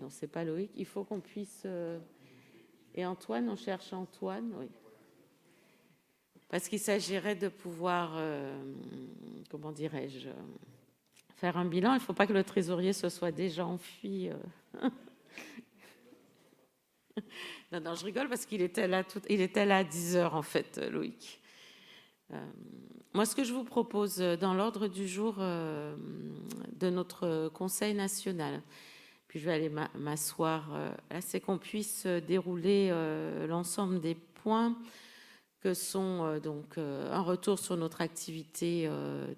non, c'est pas Loïc. Il faut qu'on puisse... Et Antoine, on cherche Antoine, oui. Parce qu'il s'agirait de pouvoir, comment dirais-je, faire un bilan. Il ne faut pas que le trésorier se soit déjà enfui. Non, non, je rigole parce qu'il était là, il était là à 10 heures, en fait, Loïc. Moi, ce que je vous propose dans l'ordre du jour de notre Conseil national, puis je vais aller m'asseoir là, c'est qu'on puisse dérouler l'ensemble des points que sont donc un retour sur notre activité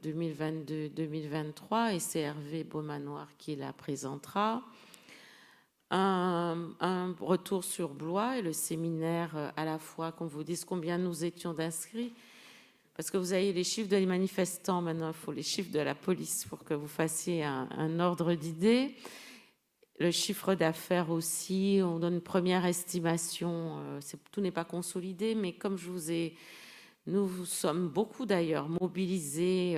2022-2023, et c'est Hervé Beaumanoir qui la présentera. Un retour sur Blois et le séminaire, à la fois qu'on vous dise combien nous étions d'inscrits, parce que vous avez les chiffres des manifestants, maintenant il faut les chiffres de la police pour que vous fassiez un ordre d'idée. Le chiffre d'affaires aussi, on donne une première estimation, tout n'est pas consolidé, mais comme je vous ai... Nous sommes beaucoup d'ailleurs mobilisés,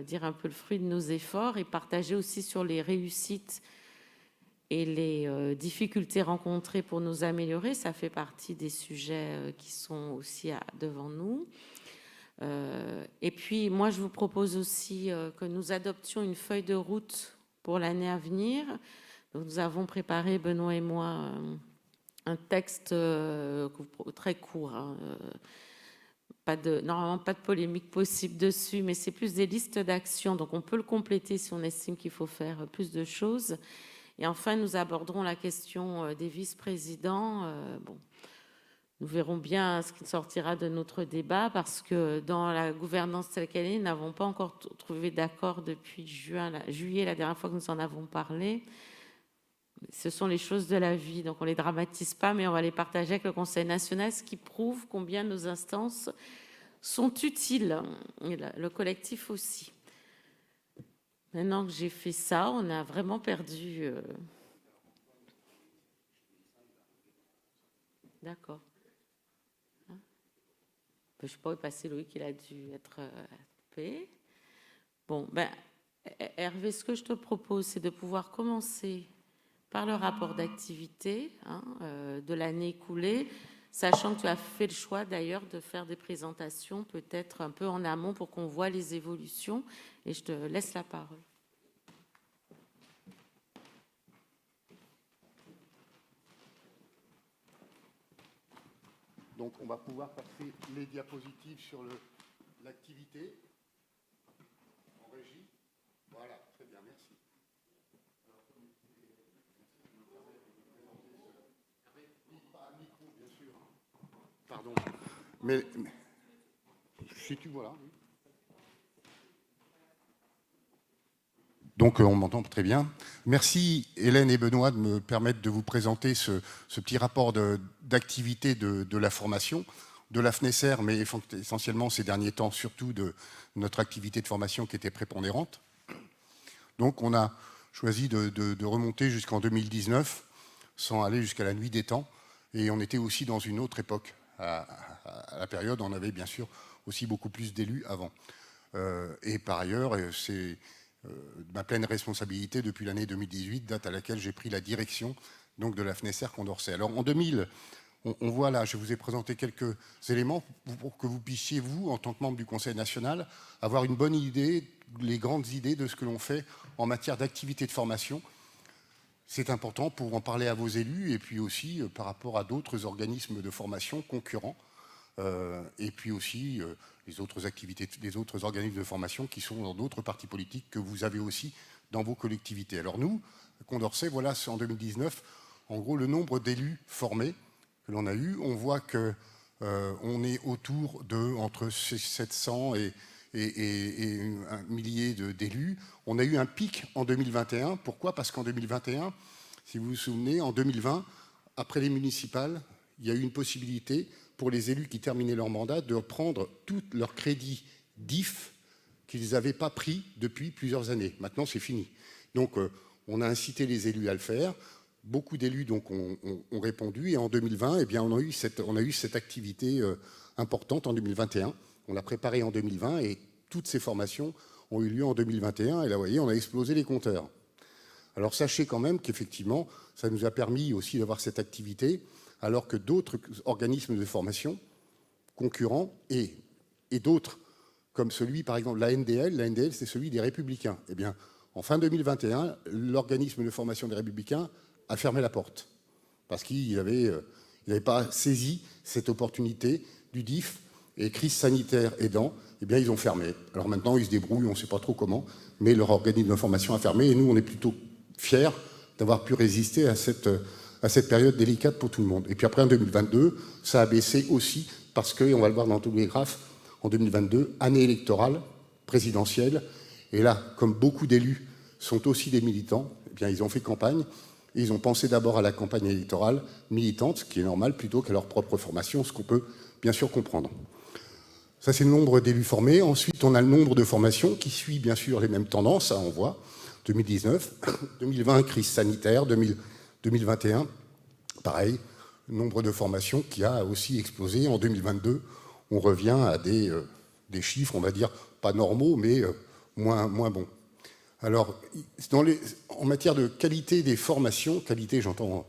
dire un peu le fruit de nos efforts, et partager aussi sur les réussites et les difficultés rencontrées pour nous améliorer. Ça fait partie des sujets qui sont aussi devant nous. Et puis moi je vous propose aussi que nous adoptions une feuille de route pour l'année à venir. Donc, nous avons préparé, Benoît et moi, un texte très court, hein, normalement pas de polémique possible dessus, mais c'est plus des listes d'actions, donc on peut le compléter si on estime qu'il faut faire plus de choses. Et enfin, nous aborderons la question des vice-présidents. Bon, nous verrons bien ce qui sortira de notre débat, parce que dans la gouvernance telle qu'elle est, nous n'avons pas encore trouvé d'accord depuis juillet, la dernière fois que nous en avons parlé. Ce sont les choses de la vie, donc on ne les dramatise pas, mais on va les partager avec le Conseil national, ce qui prouve combien nos instances sont utiles, et le collectif aussi. Maintenant que j'ai fait ça, on a vraiment perdu... D'accord. Hein, je ne sais pas où est passé Loïc, il a dû être coupé. Bon, ben, Hervé, ce que je te propose, c'est de pouvoir commencer par le rapport d'activité de l'année écoulée, sachant que tu as fait le choix d'ailleurs de faire des présentations peut-être un peu en amont pour qu'on voit les évolutions, et je te laisse la parole. Donc on va pouvoir passer les diapositives sur l'activité en régie. Voilà, très bien, merci. Pardon. Mais si tu vois là. Donc on m'entend très bien. Merci Hélène et Benoît de me permettre de vous présenter ce petit rapport d'activité de la formation, de la FNESER, mais essentiellement ces derniers temps, surtout de notre activité de formation qui était prépondérante. Donc on a choisi de remonter jusqu'en 2019, sans aller jusqu'à la nuit des temps, et on était aussi dans une autre époque. À la période, on avait bien sûr aussi beaucoup plus d'élus avant. Et par ailleurs, c'est ma pleine responsabilité depuis l'année 2018, date à laquelle j'ai pris la direction donc, de la FNESER Condorcet. Alors en 2000, on voit là, je vous ai présenté quelques éléments pour que vous puissiez, vous, en tant que membre du Conseil national, avoir une bonne idée, les grandes idées de ce que l'on fait en matière d'activité de formation. C'est important pour en parler à vos élus et puis aussi par rapport à d'autres organismes de formation concurrents et puis aussi les autres activités des autres organismes de formation qui sont dans d'autres partis politiques que vous avez aussi dans vos collectivités. Alors nous, Condorcet, voilà, c'est en 2019, en gros, le nombre d'élus formés que l'on a eu. On voit qu'on est autour de entre 700 et un millier d'élus. On a eu un pic en 2021. Pourquoi ? Parce qu'en 2021, si vous vous souvenez, en 2020, après les municipales, il y a eu une possibilité pour les élus qui terminaient leur mandat de prendre tout leur crédit DIF qu'ils n'avaient pas pris depuis plusieurs années. Maintenant, c'est fini. Donc, on a incité les élus à le faire. Beaucoup d'élus donc, ont répondu. Et en 2020, eh bien, on a eu cette activité importante en 2021. On l'a préparée en 2020 et toutes ces formations ont eu lieu en 2021. Et là, vous voyez, on a explosé les compteurs. Alors sachez quand même qu'effectivement, ça nous a permis aussi d'avoir cette activité, alors que d'autres organismes de formation concurrents et d'autres, comme celui, par exemple, l'ANDL, c'est celui des Républicains. Eh bien, en fin 2021, l'organisme de formation des Républicains a fermé la porte, parce qu'il n'avait pas saisi cette opportunité du DIF, et crise sanitaire aidant, eh bien, ils ont fermé. Alors maintenant, ils se débrouillent, on ne sait pas trop comment, mais leur organisme de formation a fermé, et nous, on est plutôt fiers d'avoir pu résister à cette période délicate pour tout le monde. Et puis après, en 2022, ça a baissé aussi, parce que, on va le voir dans tous les graphes, en 2022, année électorale, présidentielle, et là, comme beaucoup d'élus sont aussi des militants, eh bien, ils ont fait campagne, et ils ont pensé d'abord à la campagne électorale militante, ce qui est normal, plutôt qu'à leur propre formation, ce qu'on peut bien sûr comprendre. Ça, c'est le nombre d'élus formés. Ensuite, on a le nombre de formations qui suit bien sûr les mêmes tendances, ça on voit. 2019, 2020, crise sanitaire, 2021, pareil, nombre de formations qui a aussi explosé. En 2022, on revient à des chiffres, on va dire, pas normaux, mais moins bons. Alors, en matière de qualité des formations, qualité, j'entends,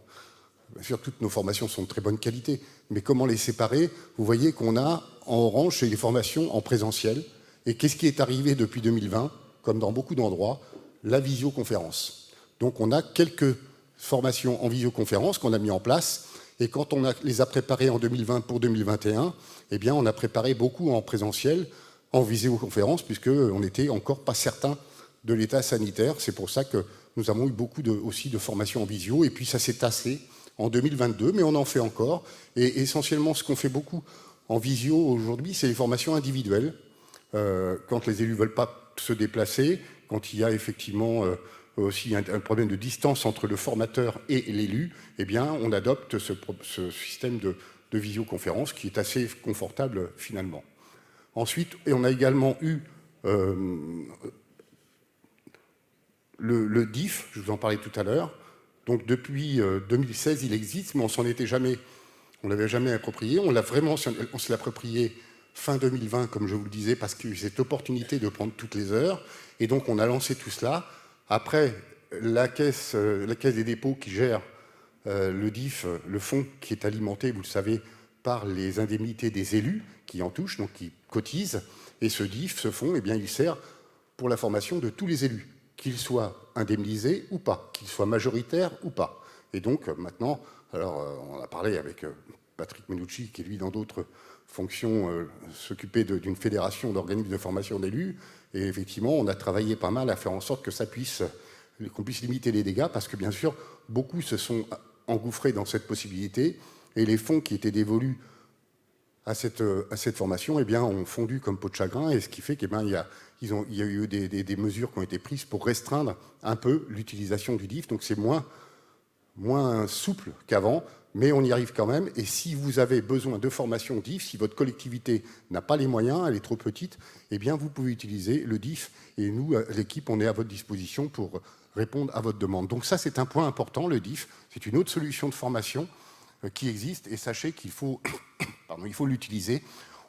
bien sûr, toutes nos formations sont de très bonne qualité, mais comment les séparer? Vous voyez qu'on a, en orange, c'est les formations en présentiel. Et qu'est-ce qui est arrivé depuis 2020? Comme dans beaucoup d'endroits, la visioconférence. Donc, on a quelques formations en visioconférence qu'on a mis en place. Et quand on les a préparées en 2020 pour 2021, eh bien, on a préparé beaucoup en présentiel, en visioconférence, puisqu'on n'était encore pas certain de l'état sanitaire. C'est pour ça que nous avons eu beaucoup aussi de formations en visio. Et puis, ça s'est tassé en 2022, mais on en fait encore. Et essentiellement, ce qu'on fait beaucoup en visio aujourd'hui, c'est les formations individuelles. Quand les élus ne veulent pas se déplacer, quand il y a effectivement aussi un problème de distance entre le formateur et l'élu, eh bien, on adopte ce système de visioconférence qui est assez confortable finalement. Ensuite, et on a également eu le DIF, je vous en parlais tout à l'heure. Donc depuis 2016, il existe, mais on ne l'avait jamais approprié. On se l'a approprié fin 2020, comme je vous le disais, parce qu'il y a eu cette opportunité de prendre toutes les heures. Et donc, on a lancé tout cela. Après, la caisse des dépôts qui gère le DIF, le fonds qui est alimenté, vous le savez, par les indemnités des élus qui en touchent, donc qui cotisent. Et ce DIF, ce fonds, eh bien, il sert pour la formation de tous les élus, qu'ils soient indemnisés ou pas, qu'ils soient majoritaires ou pas. Et donc, maintenant, alors, on a parlé avec Patrick Menucci, qui, lui, dans d'autres fonctions, s'occupait d'une fédération d'organismes de formation d'élus. Et effectivement, on a travaillé pas mal à faire en sorte que qu'on puisse limiter les dégâts, parce que, bien sûr, beaucoup se sont engouffrés dans cette possibilité, et les fonds qui étaient dévolus à cette formation, eh bien, ont fondu comme peau de chagrin, et ce qui fait qu'il y a eu des mesures qui ont été prises pour restreindre un peu l'utilisation du DIF. Donc c'est moins souple qu'avant, mais on y arrive quand même. Et si vous avez besoin de formation DIF, si votre collectivité n'a pas les moyens, elle est trop petite, eh bien, vous pouvez utiliser le DIF. Et nous, l'équipe, on est à votre disposition pour répondre à votre demande. Donc ça, c'est un point important, le DIF. C'est une autre solution de formation qui existe, et sachez qu'il faut, il faut l'utiliser.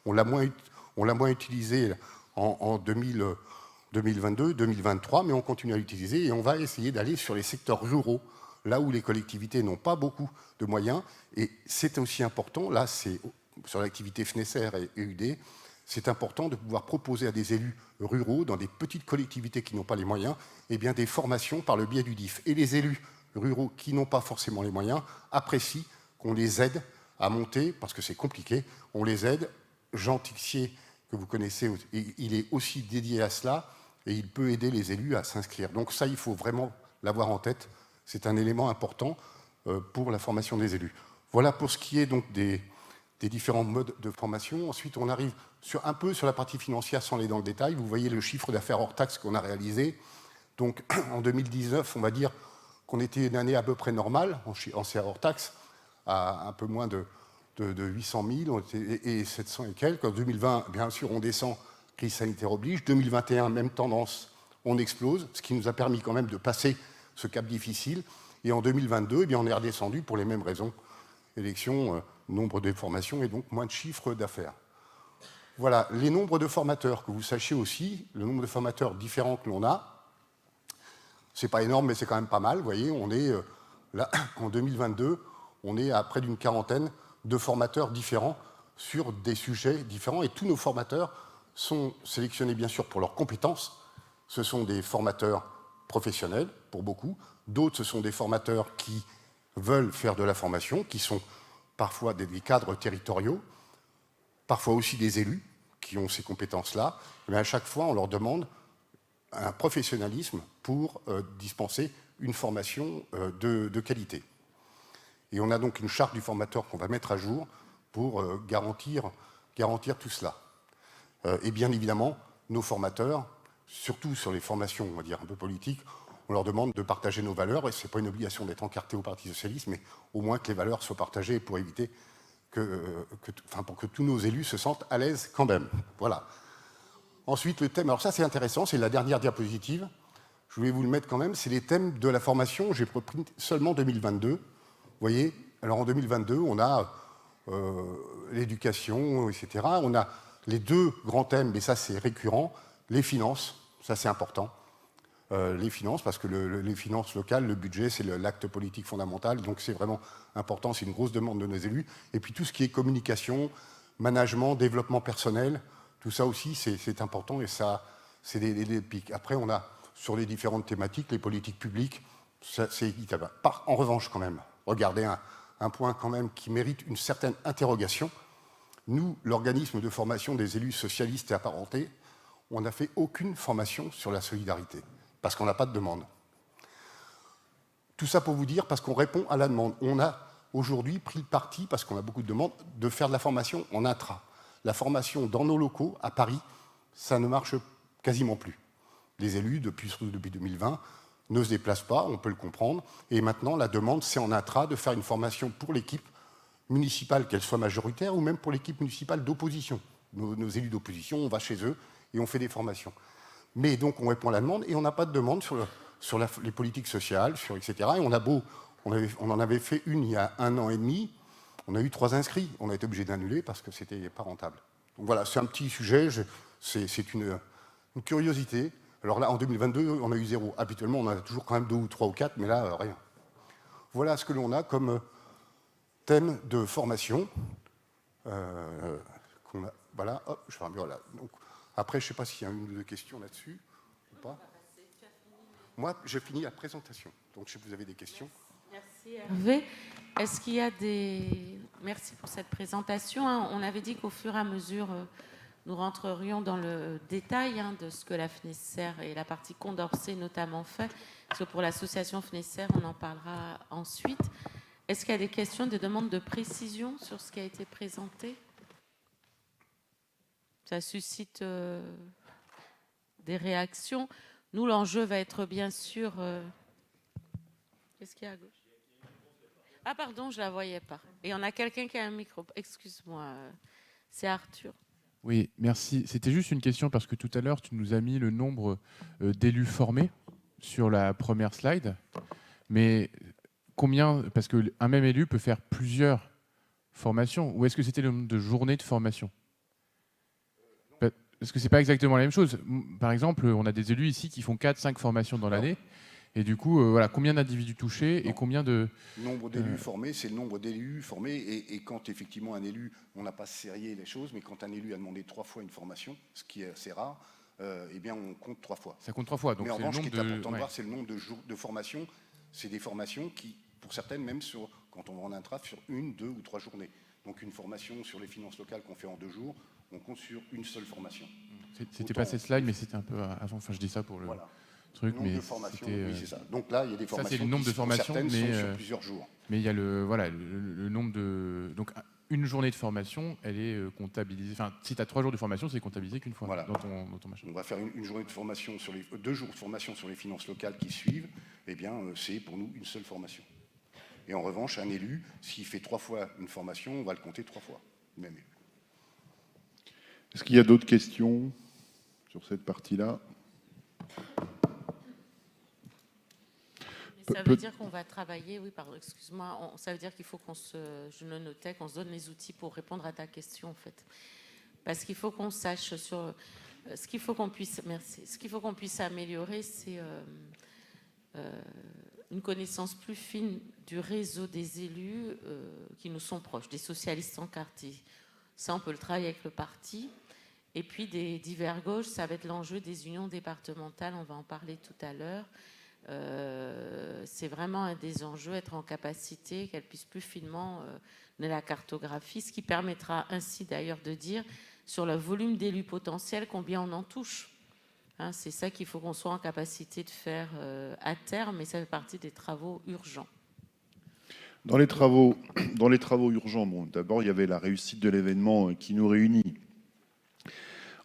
On l'a moins utilisé en 2022, 2023, mais on continue à l'utiliser, et on va essayer d'aller sur les secteurs ruraux, là où les collectivités n'ont pas beaucoup de moyens, et c'est aussi important, là c'est sur l'activité FNESER et EUD, c'est important de pouvoir proposer à des élus ruraux, dans des petites collectivités qui n'ont pas les moyens, eh bien des formations par le biais du DIF. Et les élus ruraux qui n'ont pas forcément les moyens apprécient qu'on les aide à monter, parce que c'est compliqué, on les aide. Jean Tixier, que vous connaissez, il est aussi dédié à cela, et il peut aider les élus à s'inscrire. Donc ça, il faut vraiment l'avoir en tête. C'est un élément important pour la formation des élus. Voilà pour ce qui est donc des différents modes de formation. Ensuite, on arrive un peu sur la partie financière sans aller dans le détail. Vous voyez le chiffre d'affaires hors taxe qu'on a réalisé. Donc en 2019, on va dire qu'on était une année à peu près normale en CA hors taxe, à un peu moins de 800 000 et 700 et quelques. En 2020, bien sûr, on descend, crise sanitaire oblige. 2021, même tendance, on explose, ce qui nous a permis quand même de passer ce cap difficile. Et en 2022, eh bien, on est redescendu pour les mêmes raisons. Élection, nombre de formations et donc moins de chiffre d'affaires. Voilà, les nombres de formateurs, que vous sachiez aussi, le nombre de formateurs différents que l'on a. C'est pas énorme, mais c'est quand même pas mal. Vous voyez, on est là, en 2022, on est à près d'une quarantaine de formateurs différents sur des sujets différents. Et tous nos formateurs sont sélectionnés, bien sûr, pour leurs compétences. Ce sont des formateurs professionnels, pour beaucoup. D'autres, ce sont des formateurs qui veulent faire de la formation, qui sont parfois des cadres territoriaux, parfois aussi des élus qui ont ces compétences-là. Mais à chaque fois, on leur demande un professionnalisme pour dispenser une formation de qualité. Et on a donc une charte du formateur qu'on va mettre à jour pour garantir tout cela. Et bien évidemment, nos formateurs, surtout sur les formations, on va dire, un peu politiques, on leur demande de partager nos valeurs, et ce n'est pas une obligation d'être encarté au Parti socialiste, mais au moins que les valeurs soient partagées pour éviter pour que tous nos élus se sentent à l'aise quand même. Voilà. Ensuite, le thème, alors ça c'est intéressant, c'est la dernière diapositive. Je voulais vous le mettre quand même, c'est les thèmes de la formation. J'ai repris seulement 2022. Vous voyez, alors en 2022, on a l'éducation, etc. On a les deux grands thèmes, mais ça c'est récurrent, les finances, ça c'est important. Les finances, parce que les finances locales, le budget, c'est l'acte politique fondamental, donc c'est vraiment important, c'est une grosse demande de nos élus. Et puis tout ce qui est communication, management, développement personnel, tout ça aussi, c'est important, et ça, c'est des pics. Après, on a, sur les différentes thématiques, les politiques publiques, c'est équitable. En revanche, quand même, regardez un point quand même qui mérite une certaine interrogation. Nous, l'organisme de formation des élus socialistes et apparentés, on n'a fait aucune formation sur la solidarité, parce qu'on n'a pas de demande. Tout ça pour vous dire, parce qu'on répond à la demande. On a aujourd'hui pris le parti, parce qu'on a beaucoup de demandes, de faire de la formation en intra. La formation dans nos locaux, à Paris, ça ne marche quasiment plus. Les élus, depuis 2020, ne se déplacent pas, on peut le comprendre, et maintenant la demande, c'est en intra de faire une formation pour l'équipe municipale, qu'elle soit majoritaire, ou même pour l'équipe municipale d'opposition. Nos élus d'opposition, on va chez eux et on fait des formations. Mais donc on répond à la demande et on n'a pas de demande sur les politiques sociales, etc. Et on en avait fait une il y a 1 an et demi, on a eu 3 inscrits, on a été obligé d'annuler parce que c'était pas rentable. Donc voilà, c'est un petit sujet, c'est une curiosité. Alors là, en 2022, on a eu 0. Habituellement, on en a toujours quand même 2 ou 3 ou 4, mais là, rien. Voilà ce que l'on a comme thème de formation. Voilà, hop, voilà. Donc, après, je ne sais pas s'il y a une ou deux questions là-dessus ou pas. Moi, j'ai fini la présentation. Donc, si vous avez des questions. Merci Hervé. Est-ce qu'il y a des... Merci pour cette présentation. On avait dit qu'au fur et à mesure, nous rentrerions dans le détail de ce que la FNESR et la partie Condorcet notamment fait. Parce que pour l'association FNESR, on en parlera ensuite. Est-ce qu'il y a des questions, des demandes de précision sur ce qui a été présenté ? Ça suscite des réactions. Nous, l'enjeu va être bien sûr... Qu'est-ce qu'il y a à gauche ? Ah pardon, je ne la voyais pas. Et on a quelqu'un qui a un micro. Excuse-moi, c'est Arthur. Oui, merci. C'était juste une question parce que tout à l'heure, tu nous as mis le nombre d'élus formés sur la première slide. Mais combien, parce qu'un même élu peut faire plusieurs formations, ou est-ce que c'était le nombre de journées de formation ? Parce que ce n'est pas exactement la même chose. Par exemple, on a des élus ici qui font 4-5 formations dans l'année. Et du coup, voilà, combien d'individus touchés et combien de... Nombre d'élus formés, c'est le nombre d'élus formés. Et quand effectivement un élu, on n'a pas serré les choses, mais quand un élu a demandé 3 fois une formation, ce qui est assez rare, eh bien on compte 3 fois. Ça compte 3 fois. Donc mais en revanche, ce qui est important de voir, ouais. c'est le nombre de jours de formation. C'est des formations qui, pour certaines, même quand on va en intra, sur 1, 2 ou 3 journées. Donc une formation sur les finances locales qu'on fait en 2 jours, on compte sur une seule formation. C'était pas cette slide, mais c'était un peu avant. Enfin, je dis ça pour le... Voilà. Truc, nombre mais de formations, oui, c'est ça. Donc là, il y a des formations ça, c'est le nombre de formations, certaines mais, sont sur plusieurs jours. Mais il y a le nombre de... Donc, une journée de formation, elle est comptabilisée... Enfin, si tu as 3 jours de formation, c'est comptabilisé qu'une fois voilà. dans ton machin. On va faire une journée de formation sur les 2 jours de formation sur les finances locales qui suivent. Eh bien, c'est pour nous une seule formation. Et en revanche, un élu, s'il fait 3 fois une formation, on va le compter 3 fois. Même élu. Est-ce qu'il y a d'autres questions sur cette partie-là ? Ça veut dire qu'on va travailler, oui, pardon, excuse-moi, ça veut dire qu'il faut je le notais, qu'on se donne les outils pour répondre à ta question, en fait. Parce qu'il faut qu'on sache ce qu'il faut qu'on puisse améliorer, c'est une connaissance plus fine du réseau des élus qui nous sont proches, des socialistes en quartier. Ça, on peut le travailler avec le parti. Et puis des divers gauches, ça va être l'enjeu des unions départementales, on va en parler tout à l'heure. C'est vraiment un des enjeux, être en capacité qu'elles puissent plus finement de la cartographie, ce qui permettra ainsi d'ailleurs de dire sur le volume d'élus potentiels combien on en touche. Hein, c'est ça qu'il faut qu'on soit en capacité de faire à terme, et ça fait partie des travaux urgents. Dans les travaux urgents, bon, d'abord, il y avait la réussite de l'événement qui nous réunit.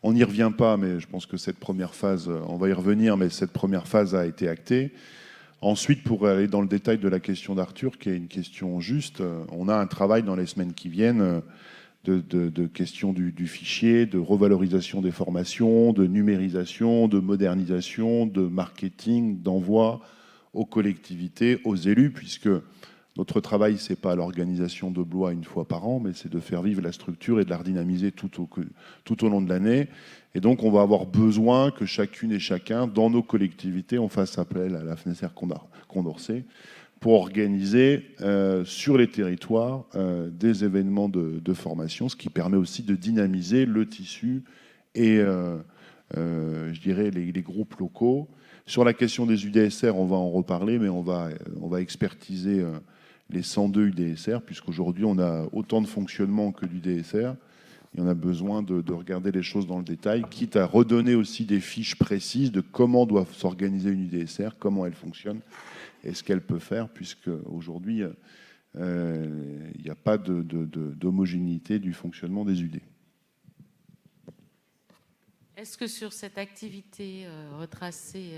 On n'y revient pas, mais je pense que cette première phase, on va y revenir, mais cette première phase a été actée. Ensuite, pour aller dans le détail de la question d'Arthur, qui est une question juste, on a un travail dans les semaines qui viennent de question du fichier, de revalorisation des formations, de numérisation, de modernisation, de marketing, d'envoi aux collectivités, aux élus, puisque notre travail, ce n'est pas l'organisation de Blois une fois par an, mais c'est de faire vivre la structure et de la redynamiser tout au long de l'année. Et donc, on va avoir besoin que chacune et chacun, dans nos collectivités, on fasse appel à la FNSR Condorcet pour organiser sur les territoires des événements de formation, ce qui permet aussi de dynamiser le tissu et, je dirais, les groupes locaux. Sur la question des UDSR, on va en reparler, mais on va expertiser les 102 UDSR, puisqu'aujourd'hui, on a autant de fonctionnement que d'UDSR. Et on a besoin de regarder les choses dans le détail, quitte à redonner aussi des fiches précises de comment doit s'organiser une UDSR, comment elle fonctionne et ce qu'elle peut faire, puisque aujourd'hui, il n'y a pas d'homogénéité du fonctionnement des UD. Est-ce que sur cette activité retracée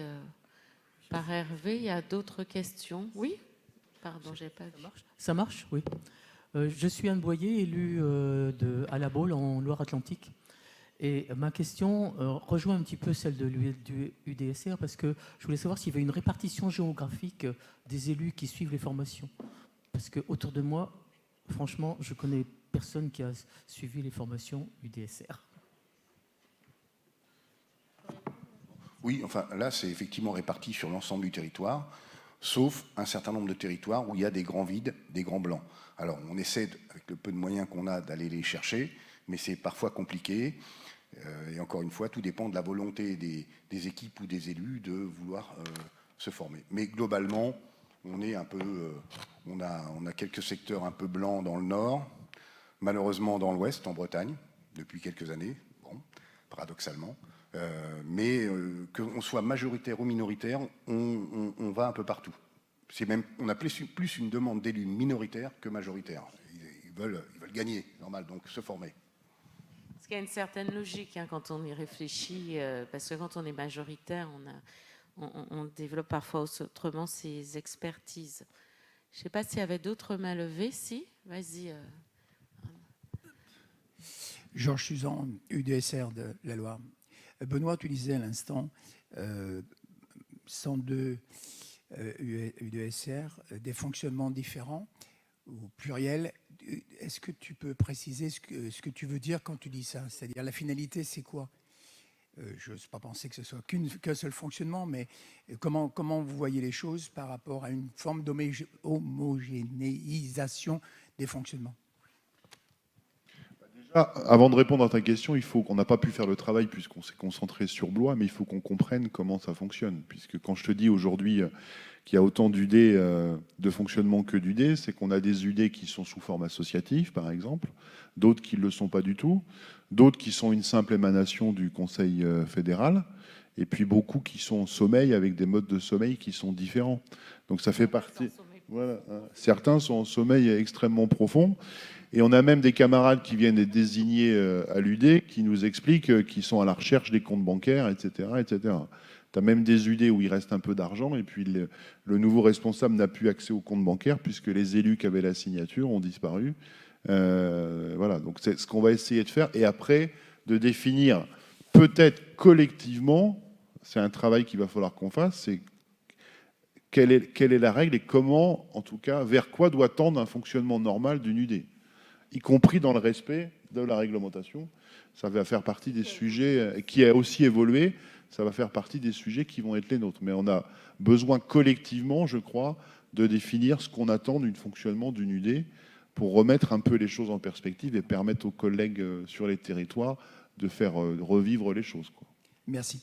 par Hervé, il y a d'autres questions? Oui. Pardon, j'ai pas vu. Ça marche, oui. Je suis Anne Boyer, élue à La Baule, en Loire-Atlantique. Et ma question rejoint un petit peu celle du UDSR, parce que je voulais savoir s'il y avait une répartition géographique des élus qui suivent les formations. Parce que autour de moi, franchement, je connais personne qui a suivi les formations UDSR. Oui, enfin là, c'est effectivement réparti sur l'ensemble du territoire, sauf un certain nombre de territoires où il y a des grands vides, des grands blancs. Alors, on essaie, avec le peu de moyens qu'on a, d'aller les chercher, mais c'est parfois compliqué. Et encore une fois, tout dépend de la volonté des équipes ou des élus de vouloir se former. Mais globalement, on est un peu, on a quelques secteurs un peu blancs dans le nord, malheureusement dans l'ouest, en Bretagne, depuis quelques années, bon, paradoxalement. Mais qu'on soit majoritaire ou minoritaire, on va un peu partout. Même, on a plus une demande d'élus minoritaires que majoritaires. Ils veulent gagner, normal, donc se former. Parce qu'il y a une certaine logique hein, quand on y réfléchit, parce que quand on est majoritaire, on développe parfois autrement ses expertises. Je ne sais pas s'il y avait d'autres mains levées. Si, vas-y. Georges Suzan, UDSR de la Loire. Benoît, tu disais à l'instant 102 UDSR, des fonctionnements différents, au pluriel. Est-ce que tu peux préciser ce que tu veux dire quand tu dis ça? C'est-à-dire la finalité, c'est quoi? Je n'ose pas penser que ce soit qu'un seul fonctionnement, mais comment vous voyez les choses par rapport à une forme d'homogénéisation des fonctionnements? Avant de répondre à ta question, il faut qu'on n'a pas pu faire le travail puisqu'on s'est concentré sur Blois, mais il faut qu'on comprenne comment ça fonctionne. Puisque quand je te dis aujourd'hui qu'il y a autant d'UD de fonctionnement que d'UD, c'est qu'on a des UD qui sont sous forme associative, par exemple, d'autres qui ne le sont pas du tout, d'autres qui sont une simple émanation du Conseil fédéral, et puis beaucoup qui sont en sommeil avec des modes de sommeil qui sont différents. Donc ça fait partie... Voilà, hein. Certains sont en sommeil extrêmement profond. Et on a même des camarades qui viennent être désignés à l'UD qui nous expliquent qu'ils sont à la recherche des comptes bancaires, etc. etc. Tu as même des UD où il reste un peu d'argent et puis le nouveau responsable n'a plus accès aux comptes bancaires puisque les élus qui avaient la signature ont disparu. Voilà, donc c'est ce qu'on va essayer de faire. Et après, de définir peut-être collectivement, c'est un travail qu'il va falloir qu'on fasse, c'est quelle est la règle et comment, en tout cas, vers quoi doit tendre un fonctionnement normal d'une UD, y compris dans le respect de la réglementation. Ça va faire partie des sujets qui a aussi évolué. ça va faire partie des sujets qui vont être les nôtres. Mais on a besoin collectivement, je crois, de définir ce qu'on attend du fonctionnement d'une UD pour remettre un peu les choses en perspective et permettre aux collègues sur les territoires de faire revivre les choses, quoi. Merci.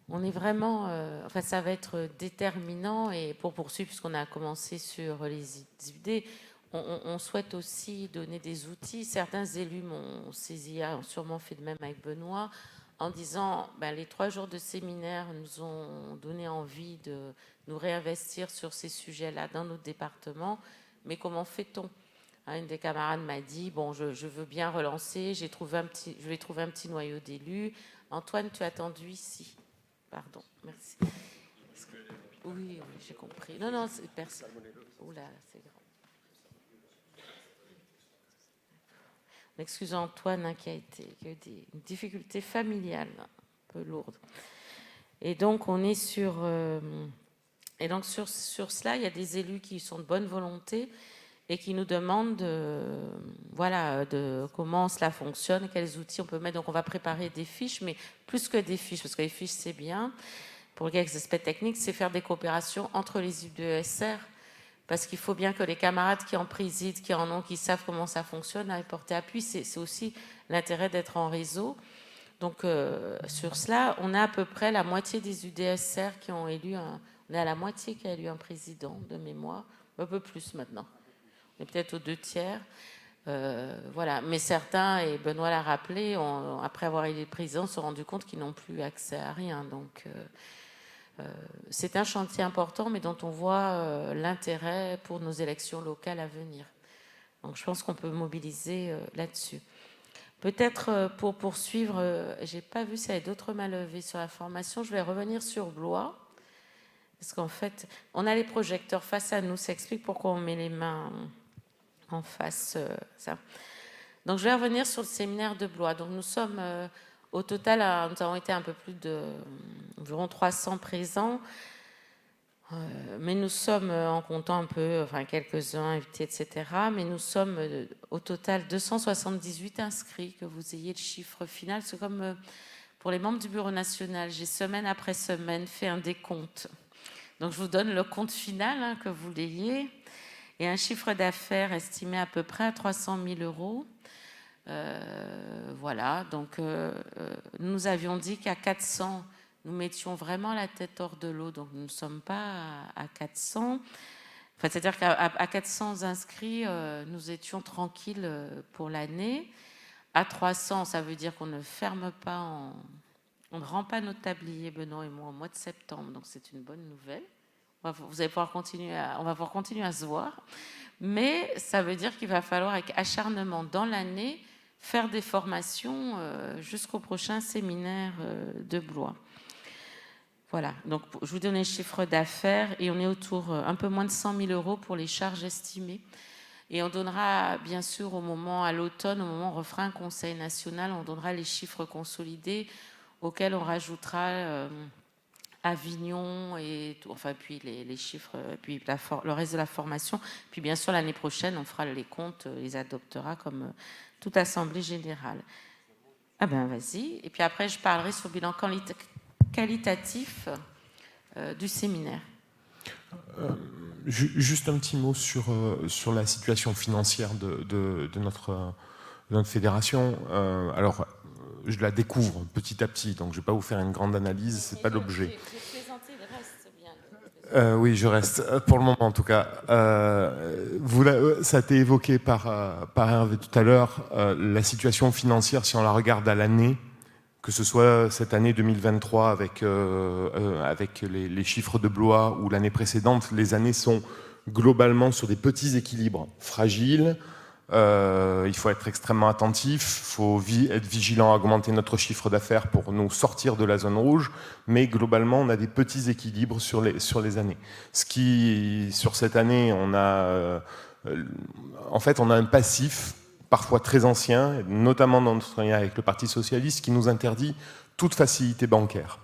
On est vraiment, enfin, ça va être déterminant, et pour poursuivre, puisqu'on a commencé sur les idées, on souhaite aussi donner des outils. Certains élus m'ont saisi, ont sûrement fait de même avec Benoît, en disant les 3 jours de séminaire nous ont donné envie de nous réinvestir sur ces sujets-là dans notre département, mais comment fait-on? Une des camarades m'a dit, bon, je veux bien relancer, je vais trouver un petit noyau d'élus. Antoine, tu as attendu ici. Pardon, merci. Oui, j'ai compris. Non, c'est personne. Oula, c'est grand. Excusez Antoine, qui a eu des difficultés familiales un peu lourdes. Et donc, on est sur cela, il y a des élus qui sont de bonne volonté et qui nous demandent de comment cela fonctionne, quels outils on peut mettre. Donc, on va préparer des fiches, mais plus que des fiches, parce que les fiches, c'est bien. Pour quelques aspects techniques, c'est faire des coopérations entre les UDESR, parce qu'il faut bien que les camarades qui en président, qui en ont, qui savent comment ça fonctionne, aillent porter appui. C'est aussi l'intérêt d'être en réseau. Donc, sur cela, on a à peu près la moitié des UDSR qui ont élu on est à la moitié qui a élu un président de mémoire, un peu plus maintenant. On est peut-être aux 2/3. Voilà. Mais certains, et Benoît l'a rappelé, après avoir élu le président, se sont rendus compte qu'ils n'ont plus accès à rien. Donc, c'est un chantier important, mais dont on voit l'intérêt pour nos élections locales à venir. Donc, je pense qu'on peut mobiliser là-dessus. Peut-être pour poursuivre, je n'ai pas vu s'il y avait d'autres mains levées sur la formation. Je vais revenir sur Blois. Parce qu'en fait, on a les projecteurs face à nous. Ça explique pourquoi on met les mains en face. Ça. Donc, je vais revenir sur le séminaire de Blois. Donc, nous sommes au total, nous avons été un peu plus d'environ 300 présents. Mais nous sommes, en comptant un peu, quelques-uns invités, etc., mais nous sommes au total 278 inscrits, que vous ayez le chiffre final. C'est comme pour les membres du Bureau national, j'ai semaine après semaine fait un décompte. Donc je vous donne le compte final, que vous l'ayez, et un chiffre d'affaires estimé à peu près à 300 000 euros. Voilà, donc nous avions dit qu'à 400, nous mettions vraiment la tête hors de l'eau, donc nous ne sommes pas à 400. C'est-à-dire qu'à 400 inscrits, nous étions tranquilles pour l'année. À 300, ça veut dire qu'on ne ferme pas, on ne rend pas notre tablier, Benoît et moi, au mois de septembre, donc c'est une bonne nouvelle. Vous allez pouvoir continuer on va pouvoir continuer à se voir, mais ça veut dire qu'il va falloir, avec acharnement dans l'année, faire des formations jusqu'au prochain séminaire de Blois. Voilà, donc je vous donne les chiffres d'affaires et on est autour un peu moins de 100 000 euros pour les charges estimées. Et on donnera, bien sûr, à l'automne, au moment où on refera un conseil national, on donnera les chiffres consolidés auxquels on rajoutera Avignon et tout, puis les chiffres, puis le reste de la formation. Puis bien sûr, l'année prochaine, on fera les comptes, les adoptera comme toute assemblée générale. Ah ben vas-y. Et puis après, je parlerai sur le bilan qualitatif du séminaire. Juste un petit mot sur la situation financière de notre fédération. Alors, je la découvre petit à petit, donc je ne vais pas vous faire une grande analyse, ce n'est pas l'objet. Oui, je reste, pour le moment en tout cas. Ça a été évoqué par Hervé tout à l'heure, la situation financière, si on la regarde à l'année, que ce soit cette année 2023 avec les chiffres de Blois ou l'année précédente, les années sont globalement sur des petits équilibres fragiles. Il faut être extrêmement attentif, il faut être vigilant à augmenter notre chiffre d'affaires pour nous sortir de la zone rouge, mais globalement, on a des petits équilibres sur les années. Sur cette année, on a un passif parfois très ancien, notamment dans notre lien avec le Parti socialiste, qui nous interdit toute facilité bancaire.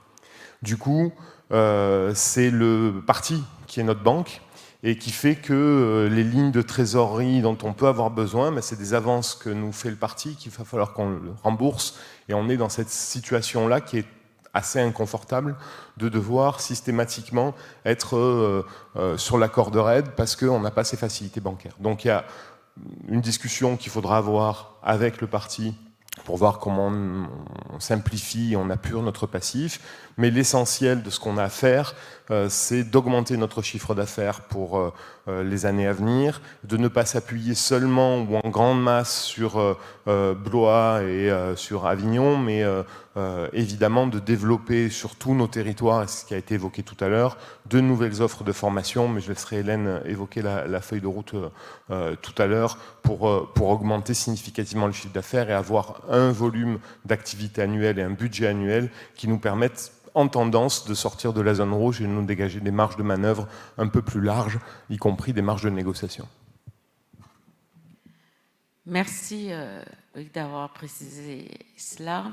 Du coup, c'est le parti qui est notre banque, et qui fait que les lignes de trésorerie dont on peut avoir besoin, c'est des avances que nous fait le parti, qu'il va falloir qu'on le rembourse, et on est dans cette situation-là qui est assez inconfortable de devoir systématiquement être sur la corde raide parce qu'on n'a pas ces facilités bancaires. Donc il y a une discussion qu'il faudra avoir avec le parti pour voir comment on simplifie, on appure notre passif. Mais l'essentiel de ce qu'on a à faire, c'est d'augmenter notre chiffre d'affaires pour les années à venir, de ne pas s'appuyer seulement ou en grande masse sur Blois et sur Avignon, mais évidemment de développer sur tous nos territoires, ce qui a été évoqué tout à l'heure, de nouvelles offres de formation, mais je laisserai Hélène évoquer la feuille de route tout à l'heure, pour augmenter significativement le chiffre d'affaires et avoir un volume d'activité annuelle et un budget annuel qui nous permettent en tendance de sortir de la zone rouge et de nous dégager des marges de manœuvre un peu plus larges, y compris des marges de négociation. Merci d'avoir précisé cela.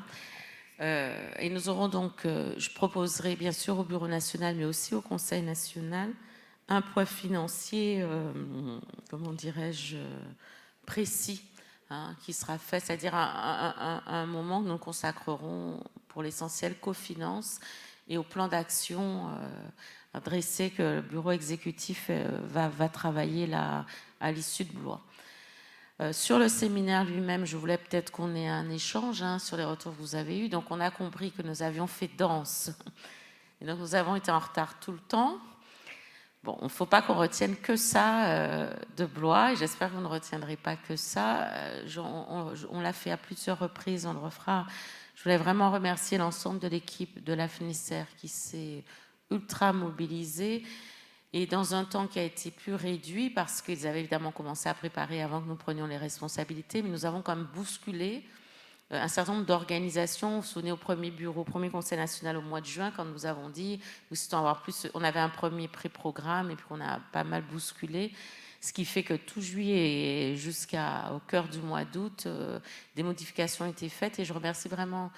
Et nous aurons donc, je proposerai bien sûr au Bureau national, mais aussi au Conseil national, un poids financier, comment dirais-je, précis, qui sera fait, c'est-à-dire un moment que nous consacrerons pour l'essentiel qu'aux finances et au plan d'action adressé que le bureau exécutif va travailler là, à l'issue de Blois. Sur le séminaire lui-même, je voulais peut-être qu'on ait un échange sur les retours que vous avez eus. Donc on a compris que nous avions fait danse. Et donc nous avons été en retard tout le temps. Bon, il ne faut pas qu'on retienne que ça de Blois, et j'espère que vous ne retiendrez pas que ça. On l'a fait à plusieurs reprises, on le refera. Je voulais vraiment remercier l'ensemble de l'équipe de la FNESER qui s'est ultra mobilisée, et dans un temps qui a été plus réduit, parce qu'ils avaient évidemment commencé à préparer avant que nous prenions les responsabilités, mais nous avons quand même bousculé un certain nombre d'organisations. Vous vous souvenez, au premier bureau, au premier conseil national au mois de juin, quand nous avons dit, nous souhaitons avoir plus, on avait un premier pré-programme et puis on a pas mal bousculé, ce qui fait que tout juillet et jusqu'au cœur du mois d'août, des modifications ont été faites, et je remercie vraiment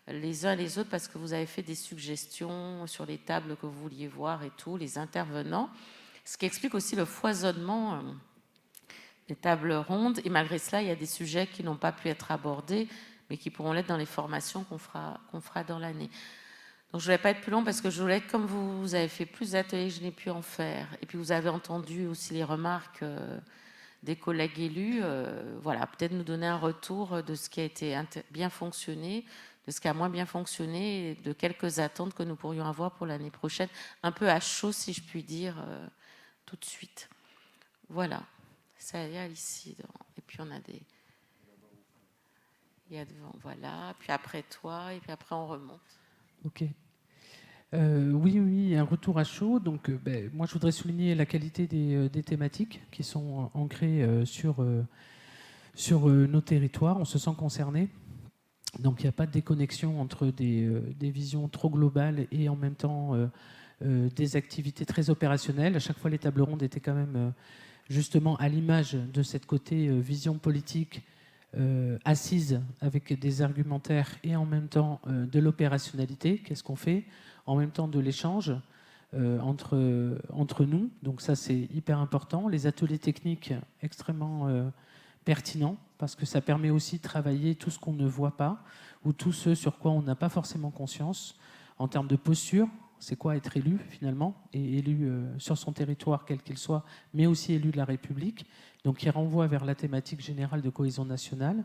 les uns et les autres parce que vous avez fait des suggestions sur les tables que vous vouliez voir et tout, les intervenants, ce qui explique aussi le foisonnement des tables rondes. Et malgré cela, il y a des sujets qui n'ont pas pu être abordés, mais qui pourront l'être dans les formations qu'on fera dans l'année. Donc je ne vais pas être plus long parce que je voulais, comme vous avez fait plus d'ateliers que je n'ai pu en faire, et puis vous avez entendu aussi les remarques des collègues élus, voilà, peut-être nous donner un retour de ce qui a été bien fonctionné, de ce qui a moins bien fonctionné, et de quelques attentes que nous pourrions avoir pour l'année prochaine, un peu à chaud si je puis dire, tout de suite. Voilà, ça y est ici, et puis on a des... Il y a devant, voilà. Puis après toi, et puis après on remonte. Ok. Oui, un retour à chaud. Donc, moi, je voudrais souligner la qualité des thématiques qui sont ancrées sur nos territoires. On se sent concerné. Donc, il n'y a pas de déconnexion entre des visions trop globales et en même temps des activités très opérationnelles. À chaque fois, les tables rondes étaient quand même justement à l'image de cette côté vision politique, assise avec des argumentaires et en même temps de l'opérationnalité, qu'est-ce qu'on fait, en même temps de l'échange entre nous. Donc ça, c'est hyper important. Les ateliers techniques, extrêmement pertinents, parce que ça permet aussi de travailler tout ce qu'on ne voit pas ou tout ce sur quoi on n'a pas forcément conscience en termes de posture. C'est quoi être élu finalement, et élu sur son territoire quel qu'il soit, mais aussi élu de la République, donc qui renvoie vers la thématique générale de cohésion nationale.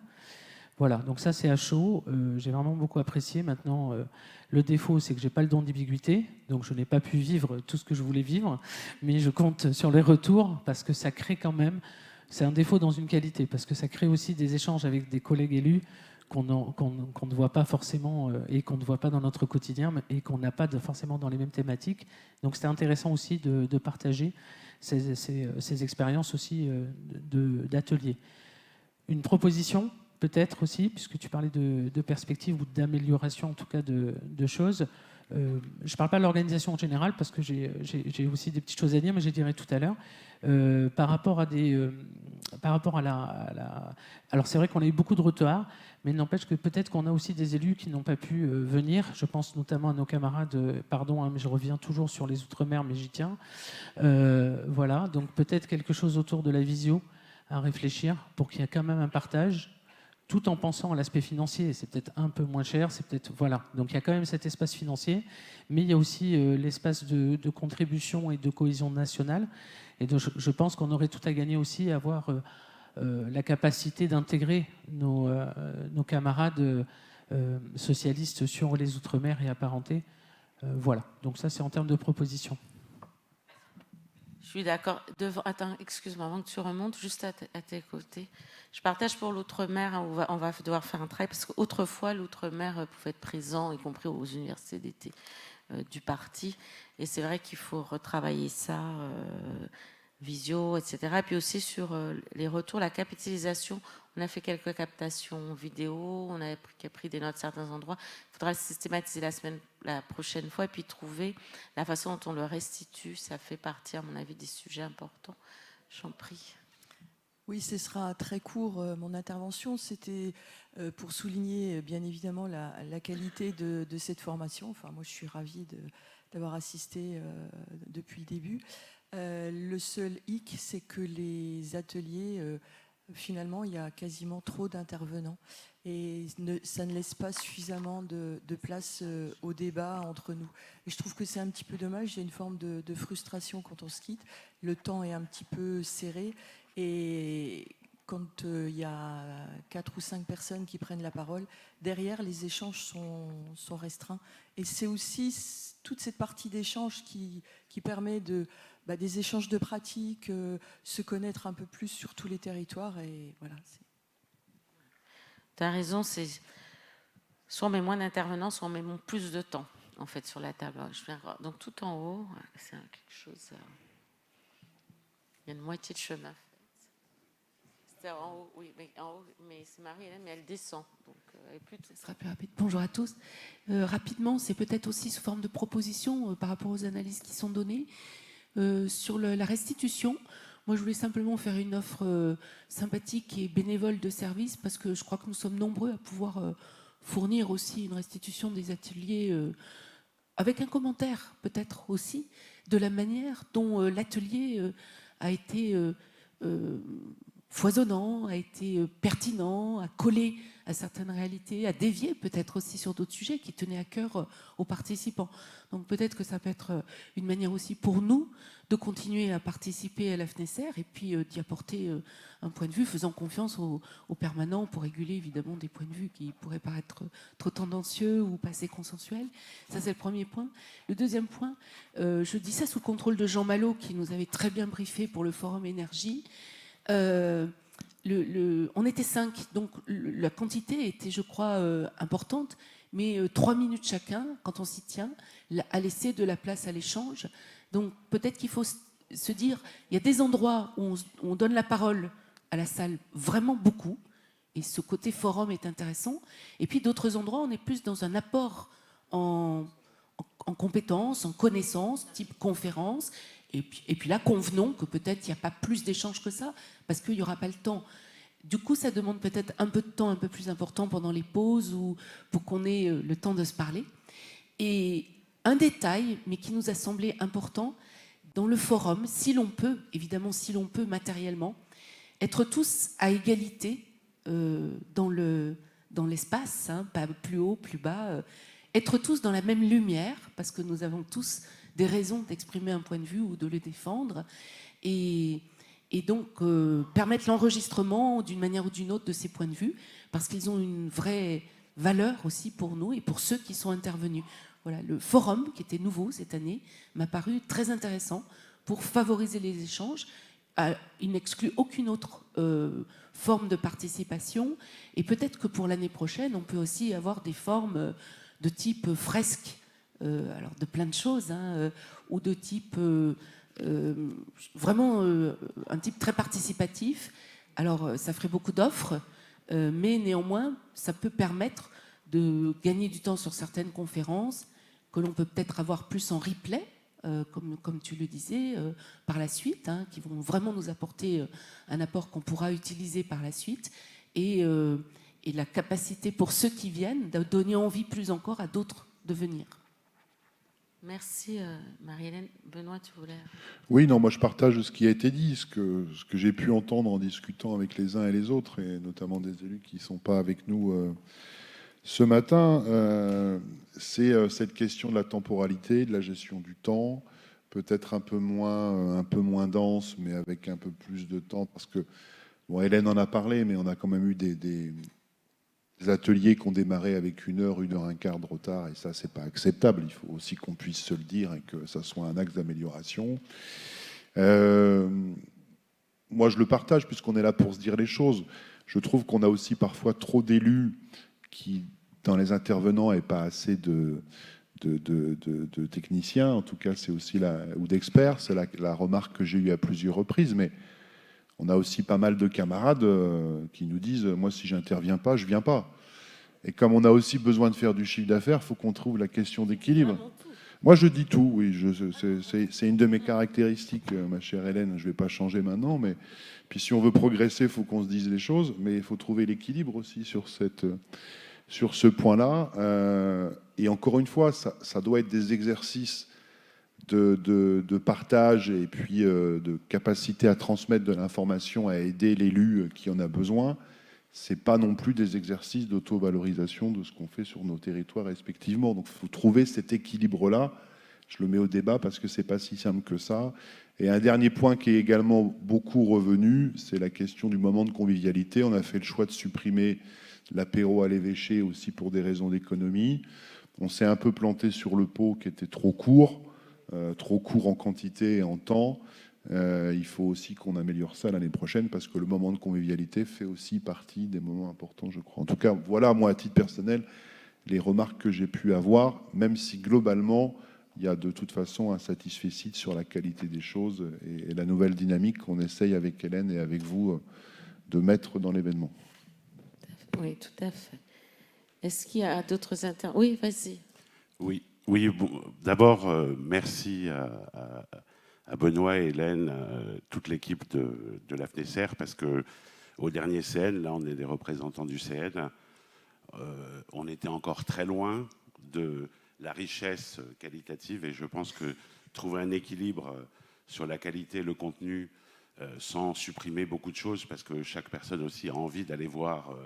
Voilà, donc ça c'est à chaud, j'ai vraiment beaucoup apprécié. Maintenant, le défaut c'est que j'ai pas le don d'ambiguïté, donc je n'ai pas pu vivre tout ce que je voulais vivre, mais je compte sur les retours parce que ça crée quand même, c'est un défaut dans une qualité, parce que ça crée aussi des échanges avec des collègues élus qu'on ne voit pas forcément et qu'on ne voit pas dans notre quotidien et qu'on n'a pas forcément dans les mêmes thématiques. Donc c'était intéressant aussi de partager ces expériences aussi d'atelier. Une proposition peut-être aussi, puisque tu parlais de perspectives ou d'amélioration en tout cas de choses. Je ne parle pas de l'organisation en général parce que j'ai aussi des petites choses à dire, mais je les dirai tout à l'heure. Par rapport à la... Alors c'est vrai qu'on a eu beaucoup de retard, mais il n'empêche que peut-être qu'on a aussi des élus qui n'ont pas pu venir. Je pense notamment à nos camarades, pardon, mais je reviens toujours sur les Outre-mer, mais j'y tiens. Voilà, donc peut-être quelque chose autour de la visio à réfléchir pour qu'il y ait quand même un partage, tout en pensant à l'aspect financier. C'est peut-être un peu moins cher, c'est peut-être voilà. Donc il y a quand même cet espace financier, mais il y a aussi l'espace de contribution et de cohésion nationale. Et donc, je pense qu'on aurait tout à gagner aussi à avoir la capacité d'intégrer nos camarades socialistes sur les Outre-mer et apparentés. Voilà. Donc ça, c'est en termes de propositions. Je suis d'accord. Attends, excuse-moi, avant que tu remontes, juste à tes côtés. Je partage pour l'outre-mer, hein, on va devoir faire un travail, parce qu'autrefois, l'outre-mer pouvait être présent, y compris aux universités d'été du parti. Et c'est vrai qu'il faut retravailler ça, visio, etc. Et puis aussi sur les retours, la capitalisation. On a fait quelques captations vidéo, on a pris des notes à certains endroits. Il faudra le systématiser la prochaine fois et puis trouver la façon dont on le restitue. Ça fait partie, à mon avis, des sujets importants. J'en prie. Oui, ce sera très court. Mon intervention, c'était pour souligner bien évidemment la qualité de cette formation. Enfin, moi, je suis ravie d'avoir assisté depuis le début. Le seul hic, c'est que les ateliers, finalement, il y a quasiment trop d'intervenants et ça ne laisse pas suffisamment de place au débat entre nous. Et je trouve que c'est un petit peu dommage. Il y a une forme de frustration quand on se quitte. Le temps est un petit peu serré. Et quand il y a 4 ou 5 personnes qui prennent la parole, derrière, les échanges sont restreints. Et c'est aussi toute cette partie d'échange qui permet des échanges de pratiques, se connaître un peu plus sur tous les territoires. Et voilà. Tu as raison, c'est soit on met moins d'intervenants, soit on met plus de temps, en fait, sur la table. Donc tout en haut, c'est quelque chose... Il y a une moitié de chemin. En haut, oui, mais c'est Marie-Hélène, mais elle descend. Donc, elle est plutôt... Ce sera plus rapide. Bonjour à tous. Rapidement, c'est peut-être aussi sous forme de proposition par rapport aux analyses qui sont données. Sur la restitution, moi je voulais simplement faire une offre sympathique et bénévole de service parce que je crois que nous sommes nombreux à pouvoir fournir aussi une restitution des ateliers avec un commentaire peut-être aussi de la manière dont l'atelier a été... foisonnant, a été pertinent, a collé à certaines réalités, a dévié peut-être aussi sur d'autres sujets qui tenaient à cœur aux participants. Donc peut-être que ça peut être une manière aussi pour nous de continuer à participer à la FNESER et puis d'y apporter un point de vue, faisant confiance aux permanents pour réguler évidemment des points de vue qui pourraient paraître trop tendancieux ou pas assez consensuels. Ça, c'est le premier point. Le deuxième point, je dis ça sous le contrôle de Jean Malo qui nous avait très bien briefé pour le Forum Énergie. On était 5, donc la quantité était, je crois, importante, mais 3 minutes chacun, quand on s'y tient, a laissé de la place à l'échange. Donc peut-être qu'il faut se dire, il y a des endroits où on donne la parole à la salle vraiment beaucoup, et ce côté forum est intéressant, et puis d'autres endroits, on est plus dans un apport en compétences, en connaissances, type conférence. Et puis là, convenons que peut-être il n'y a pas plus d'échanges que ça, parce qu'il n'y aura pas le temps. Du coup, ça demande peut-être un peu de temps un peu plus important pendant les pauses ou pour qu'on ait le temps de se parler. Et un détail, mais qui nous a semblé important, dans le forum, si l'on peut, évidemment si l'on peut matériellement, être tous à égalité dans l'espace, hein, pas plus haut, plus bas, être tous dans la même lumière, parce que nous avons tous des raisons d'exprimer un point de vue ou de le défendre, et donc permettre l'enregistrement d'une manière ou d'une autre de ces points de vue, parce qu'ils ont une vraie valeur aussi pour nous et pour ceux qui sont intervenus. Voilà, le forum, qui était nouveau cette année, m'a paru très intéressant pour favoriser les échanges. Il n'exclut aucune autre forme de participation, et peut-être que pour l'année prochaine, on peut aussi avoir des formes de type fresque, alors de plein de choses, hein, ou de type vraiment un type très participatif. Alors ça ferait beaucoup d'offres, mais néanmoins ça peut permettre de gagner du temps sur certaines conférences que l'on peut peut-être avoir plus en replay, comme tu le disais, par la suite, hein, qui vont vraiment nous apporter un apport qu'on pourra utiliser par la suite, et la capacité pour ceux qui viennent de donner envie plus encore à d'autres de venir. Merci Marie-Hélène. Benoît, tu voulais... Oui, non, moi je partage ce qui a été dit, ce que j'ai pu entendre en discutant avec les uns et les autres, et notamment des élus qui ne sont pas avec nous ce matin. C'est cette question de la temporalité, de la gestion du temps, peut-être un peu moins dense, mais avec un peu plus de temps, parce que, bon, Hélène en a parlé, mais on a quand même eu des ateliers qui ont démarré avec 1 heure, 1 heure un quart de retard, et ça, c'est pas acceptable. Il faut aussi qu'on puisse se le dire et que ça soit un axe d'amélioration. Moi, je le partage, puisqu'on est là pour se dire les choses. Je trouve qu'on a aussi parfois trop d'élus qui, dans les intervenants, n'aient pas assez de techniciens. En tout cas, c'est aussi ou d'experts. C'est la remarque que j'ai eue à plusieurs reprises. Mais on a aussi pas mal de camarades qui nous disent « Moi, si j'interviens pas, je viens pas ». Et comme on a aussi besoin de faire du chiffre d'affaires, il faut qu'on trouve la question d'équilibre. Moi, je dis tout, oui. C'est une de mes caractéristiques, ma chère Hélène. Je ne vais pas changer maintenant. Mais puis, si on veut progresser, il faut qu'on se dise les choses. Mais il faut trouver l'équilibre aussi sur ce point-là. Et encore une fois, ça doit être des exercices de partage et puis de capacité à transmettre de l'information, à aider l'élu qui en a besoin. Ce n'est pas non plus des exercices d'auto-valorisation de ce qu'on fait sur nos territoires respectivement. Donc il faut trouver cet équilibre-là. Je le mets au débat parce que ce n'est pas si simple que ça. Et un dernier point qui est également beaucoup revenu, c'est la question du moment de convivialité. On a fait le choix de supprimer l'apéro à l'évêché aussi pour des raisons d'économie. On s'est un peu planté sur le pot qui était trop court en quantité et en temps. Il faut aussi qu'on améliore ça l'année prochaine parce que le moment de convivialité fait aussi partie des moments importants, je crois. En tout cas, voilà, moi, à titre personnel, les remarques que j'ai pu avoir, même si globalement, il y a de toute façon un satisfecit sur la qualité des choses et la nouvelle dynamique qu'on essaye avec Hélène et avec vous de mettre dans l'événement. Oui, tout à fait. Est-ce qu'il y a d'autres interventions? Oui, vas-y. Oui, bon, d'abord, merci à Benoît et Hélène, toute l'équipe de la FNESER, parce qu'au dernier CN, là, on est des représentants du CN, on était encore très loin de la richesse qualitative, et je pense que trouver un équilibre sur la qualité et le contenu, sans supprimer beaucoup de choses, parce que chaque personne aussi a envie d'aller voir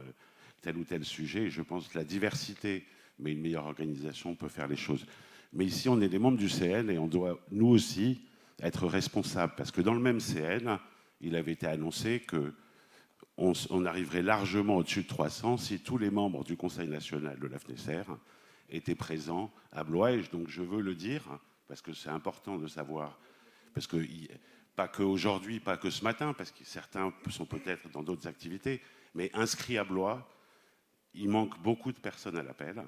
tel ou tel sujet, et je pense que la diversité, mais une meilleure organisation peut faire les choses. Mais ici, on est des membres du CN et on doit, nous aussi, être responsables. Parce que dans le même CN, il avait été annoncé qu'on arriverait largement au-dessus de 300 si tous les membres du Conseil national de la FNESER étaient présents à Blois. Et donc, je veux le dire, parce que c'est important de savoir, parce que pas qu'aujourd'hui, pas que ce matin, parce que certains sont peut-être dans d'autres activités, mais inscrits à Blois, il manque beaucoup de personnes à l'appel.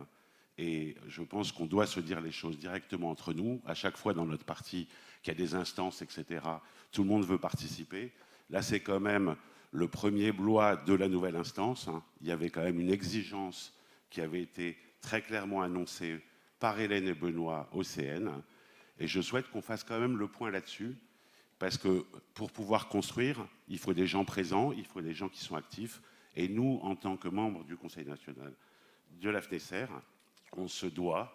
Et je pense qu'on doit se dire les choses directement entre nous. À chaque fois dans notre parti qu'il y a des instances, etc., tout le monde veut participer. Là, c'est quand même le premier Blois de la nouvelle instance. Il y avait quand même une exigence qui avait été très clairement annoncée par Hélène et Benoît au CN. Et je souhaite qu'on fasse quand même le point là-dessus. Parce que pour pouvoir construire, il faut des gens présents, il faut des gens qui sont actifs. Et nous, en tant que membres du Conseil national de la FNESER, on se doit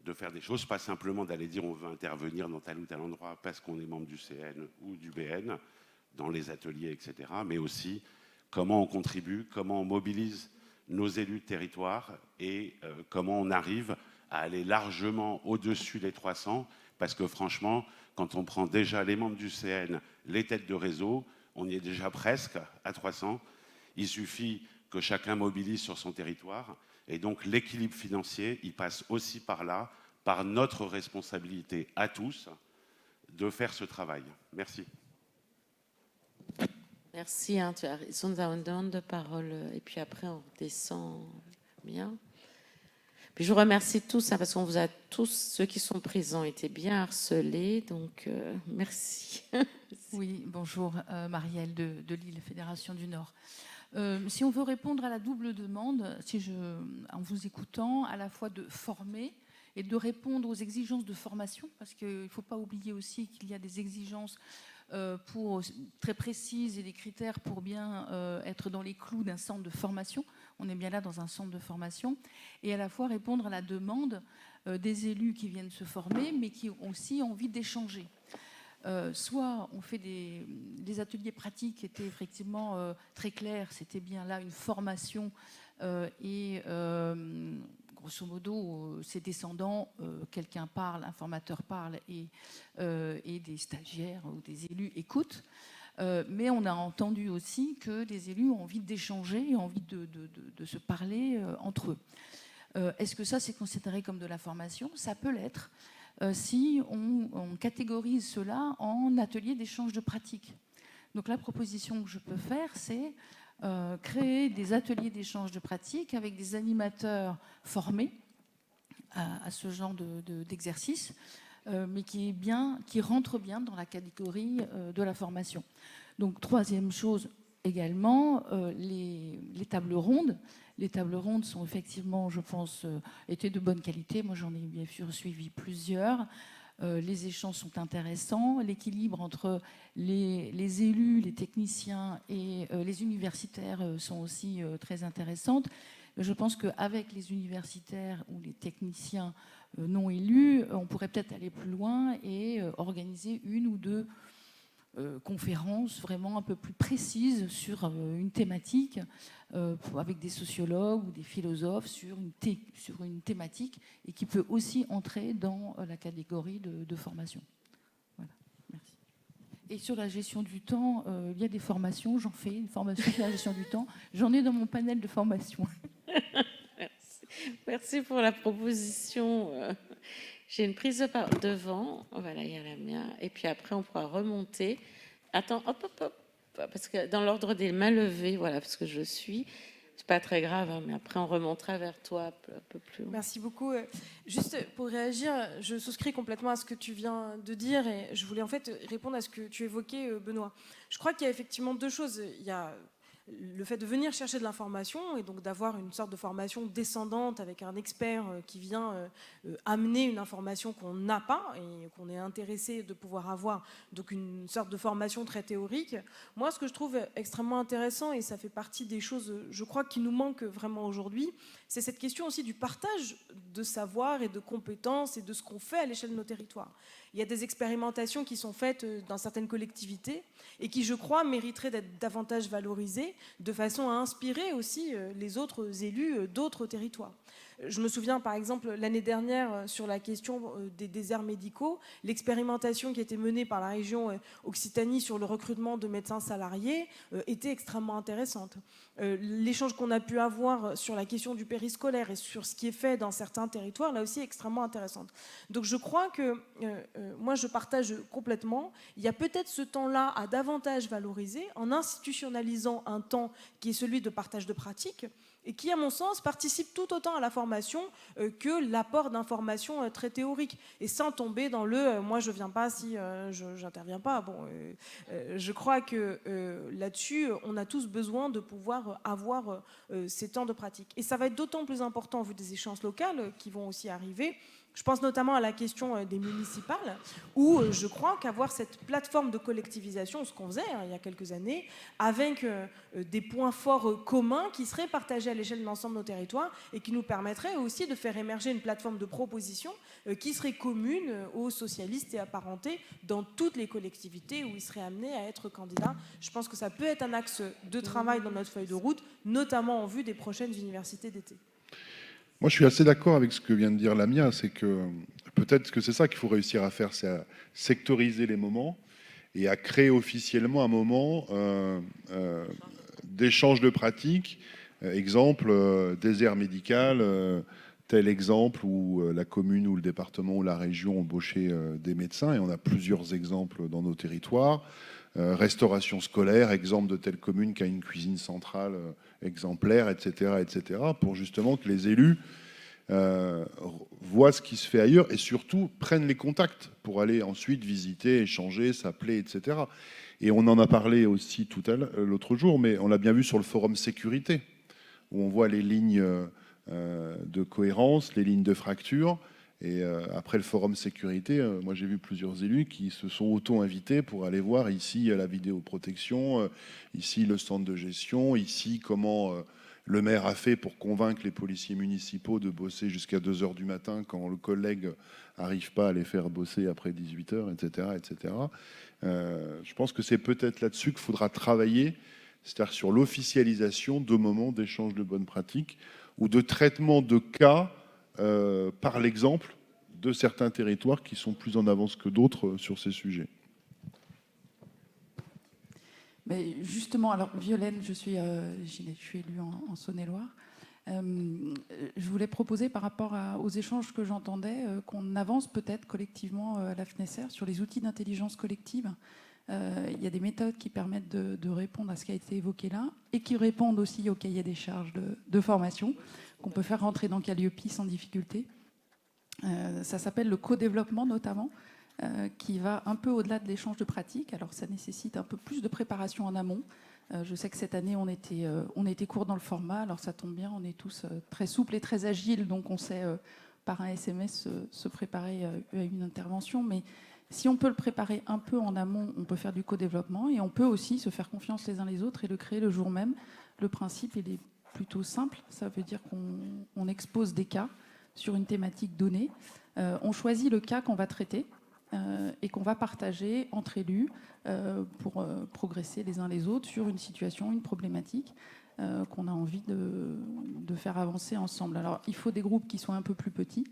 de faire des choses, pas simplement d'aller dire on veut intervenir dans tel ou tel endroit parce qu'on est membre du CN ou du BN, dans les ateliers, etc., mais aussi comment on contribue, comment on mobilise nos élus de territoire et comment on arrive à aller largement au-dessus des 300, parce que franchement, quand on prend déjà les membres du CN, les têtes de réseau, on y est déjà presque à 300. Il suffit que chacun mobilise sur son territoire. Et donc l'équilibre financier, il passe aussi par là, par notre responsabilité à tous de faire ce travail. Merci. Merci, tu as raison, nous avons une demande de parole et puis après on descend bien. Puis je vous remercie tous parce qu'on vous a tous, ceux qui sont présents, été bien harcelés, donc merci. Oui, bonjour, Marielle de Lille, Fédération du Nord. Si on veut répondre à la double demande, en vous écoutant, à la fois de former et de répondre aux exigences de formation, parce qu'il ne faut pas oublier aussi qu'il y a des exigences très précises et des critères pour bien être dans les clous d'un centre de formation. On est bien là dans un centre de formation. Et à la fois répondre à la demande des élus qui viennent se former, mais qui ont aussi envie d'échanger. Soit on fait des ateliers pratiques qui étaient effectivement très clairs, c'était bien là une formation et grosso modo ses descendants, quelqu'un parle, un formateur parle et des stagiaires ou des élus écoutent. Mais on a entendu aussi que des élus ont envie d'échanger et ont envie de se parler entre eux. Est-ce que ça c'est considéré comme de la formation? Ça peut l'être. Si on catégorise cela en ateliers d'échange de pratiques. Donc la proposition que je peux faire, c'est créer des ateliers d'échange de pratiques avec des animateurs formés à ce genre d'exercice, mais qui rentrent bien dans la catégorie de la formation. Donc troisième chose également, les tables rondes. Les tables rondes sont effectivement, je pense, étaient de bonne qualité. Moi, j'en ai bien sûr suivi plusieurs. Les échanges sont intéressants. L'équilibre entre les élus, les techniciens et les universitaires sont aussi très intéressantes. Je pense qu'avec les universitaires ou les techniciens non élus, on pourrait peut-être aller plus loin et organiser une ou deux conférences vraiment un peu plus précises sur une thématique avec des sociologues ou des philosophes sur une thématique et qui peut aussi entrer dans la catégorie de formation. Voilà, merci. Et sur la gestion du temps, il y a des formations, j'en fais une formation sur la gestion du temps, j'en ai dans mon panel de formation. Merci pour la proposition. J'ai une prise de devant. Voilà, il y a la mienne. Et puis après, on pourra remonter. Attends, hop. Parce que dans l'ordre des mains levées, voilà, parce que je suis. C'est pas très grave, hein, mais après, on remontera vers toi un peu plus haut. Merci beaucoup. Juste pour réagir, je souscris complètement à ce que tu viens de dire et je voulais en fait répondre à ce que tu évoquais, Benoît. Je crois qu'il y a effectivement deux choses. Il y a le fait de venir chercher de l'information et donc d'avoir une sorte de formation descendante avec un expert qui vient amener une information qu'on n'a pas et qu'on est intéressé de pouvoir avoir, donc une sorte de formation très théorique. Moi, ce que je trouve extrêmement intéressant, et ça fait partie des choses, je crois, qui nous manquent vraiment aujourd'hui, c'est cette question aussi du partage de savoir et de compétences et de ce qu'on fait à l'échelle de nos territoires. Il y a des expérimentations qui sont faites dans certaines collectivités et qui, je crois, mériteraient d'être davantage valorisées de façon à inspirer aussi les autres élus d'autres territoires. Je me souviens par exemple l'année dernière sur la question des déserts médicaux, l'expérimentation qui a été menée par la région Occitanie sur le recrutement de médecins salariés était extrêmement intéressante. L'échange qu'on a pu avoir sur la question du périscolaire et sur ce qui est fait dans certains territoires, là aussi extrêmement intéressante. Donc je crois que moi je partage complètement. Il y a peut-être ce temps-là à davantage valoriser en institutionnalisant un temps qui est celui de partage de pratiques et qui, à mon sens, participe tout autant à la formation que l'apport d'informations très théoriques, et sans tomber dans le « moi je ne viens pas si je n'interviens pas ». Bon, je crois que là-dessus, on a tous besoin de pouvoir avoir ces temps de pratique. Et ça va être d'autant plus important au vu des échéances locales qui vont aussi arriver. Je pense notamment à la question des municipales, où je crois qu'avoir cette plateforme de collectivisation, ce qu'on faisait il y a quelques années, avec des points forts communs qui seraient partagés à l'échelle de l'ensemble de nos territoires et qui nous permettraient aussi de faire émerger une plateforme de proposition qui serait commune aux socialistes et apparentés dans toutes les collectivités où ils seraient amenés à être candidats. Je pense que ça peut être un axe de travail dans notre feuille de route, notamment en vue des prochaines universités d'été. Moi, je suis assez d'accord avec ce que vient de dire Lamia, c'est que peut-être que c'est ça qu'il faut réussir à faire, c'est à sectoriser les moments et à créer officiellement un moment d'échange de pratiques. Exemple, désert médical, tel exemple où la commune ou le département ou la région ont embauché des médecins, et on a plusieurs exemples dans nos territoires. Restauration scolaire, exemple de telle commune qui a une cuisine centrale exemplaire, etc., pour justement que les élus voient ce qui se fait ailleurs et surtout prennent les contacts pour aller ensuite visiter, échanger, s'appeler, etc. Et on en a parlé aussi tout à l'heure, l'autre jour, mais on l'a bien vu sur le forum sécurité, où on voit les lignes de cohérence, les lignes de fracture. Et après le forum sécurité, moi j'ai vu plusieurs élus qui se sont auto-invités pour aller voir ici la vidéoprotection, ici le centre de gestion, ici comment le maire a fait pour convaincre les policiers municipaux de bosser jusqu'à 2 heures du matin quand le collègue n'arrive pas à les faire bosser après 18 heures, etc. etc. Je pense que c'est peut-être là-dessus qu'il faudra travailler, c'est-à-dire sur l'officialisation de moments d'échange de bonnes pratiques ou de traitement de cas par l'exemple de certains territoires qui sont plus en avance que d'autres sur ces sujets. Mais justement, alors Violaine, je suis élue en Saône-et-Loire. Je voulais proposer par rapport aux échanges que j'entendais qu'on avance peut-être collectivement à la FNESR sur les outils d'intelligence collective. Il y a des méthodes qui permettent de répondre à ce qui a été évoqué là et qui répondent aussi au cahier des charges de formation qu'on peut faire rentrer dans Calliope sans difficulté. Ça s'appelle le co-développement notamment. Qui va un peu au-delà de l'échange de pratiques. Alors ça nécessite un peu plus de préparation en amont. Je sais que cette année, on était court dans le format. Alors ça tombe bien, on est tous très souples et très agiles, donc on sait par un SMS se préparer à une intervention. Mais si on peut le préparer un peu en amont, on peut faire du co-développement et on peut aussi se faire confiance les uns les autres et le créer le jour même. Le principe, il est plutôt simple. Ça veut dire qu'on expose des cas sur une thématique donnée. On choisit le cas qu'on va traiter. Et qu'on va partager entre élus pour progresser les uns les autres sur une situation, une problématique qu'on a envie de faire avancer ensemble. Alors, il faut des groupes qui soient un peu plus petits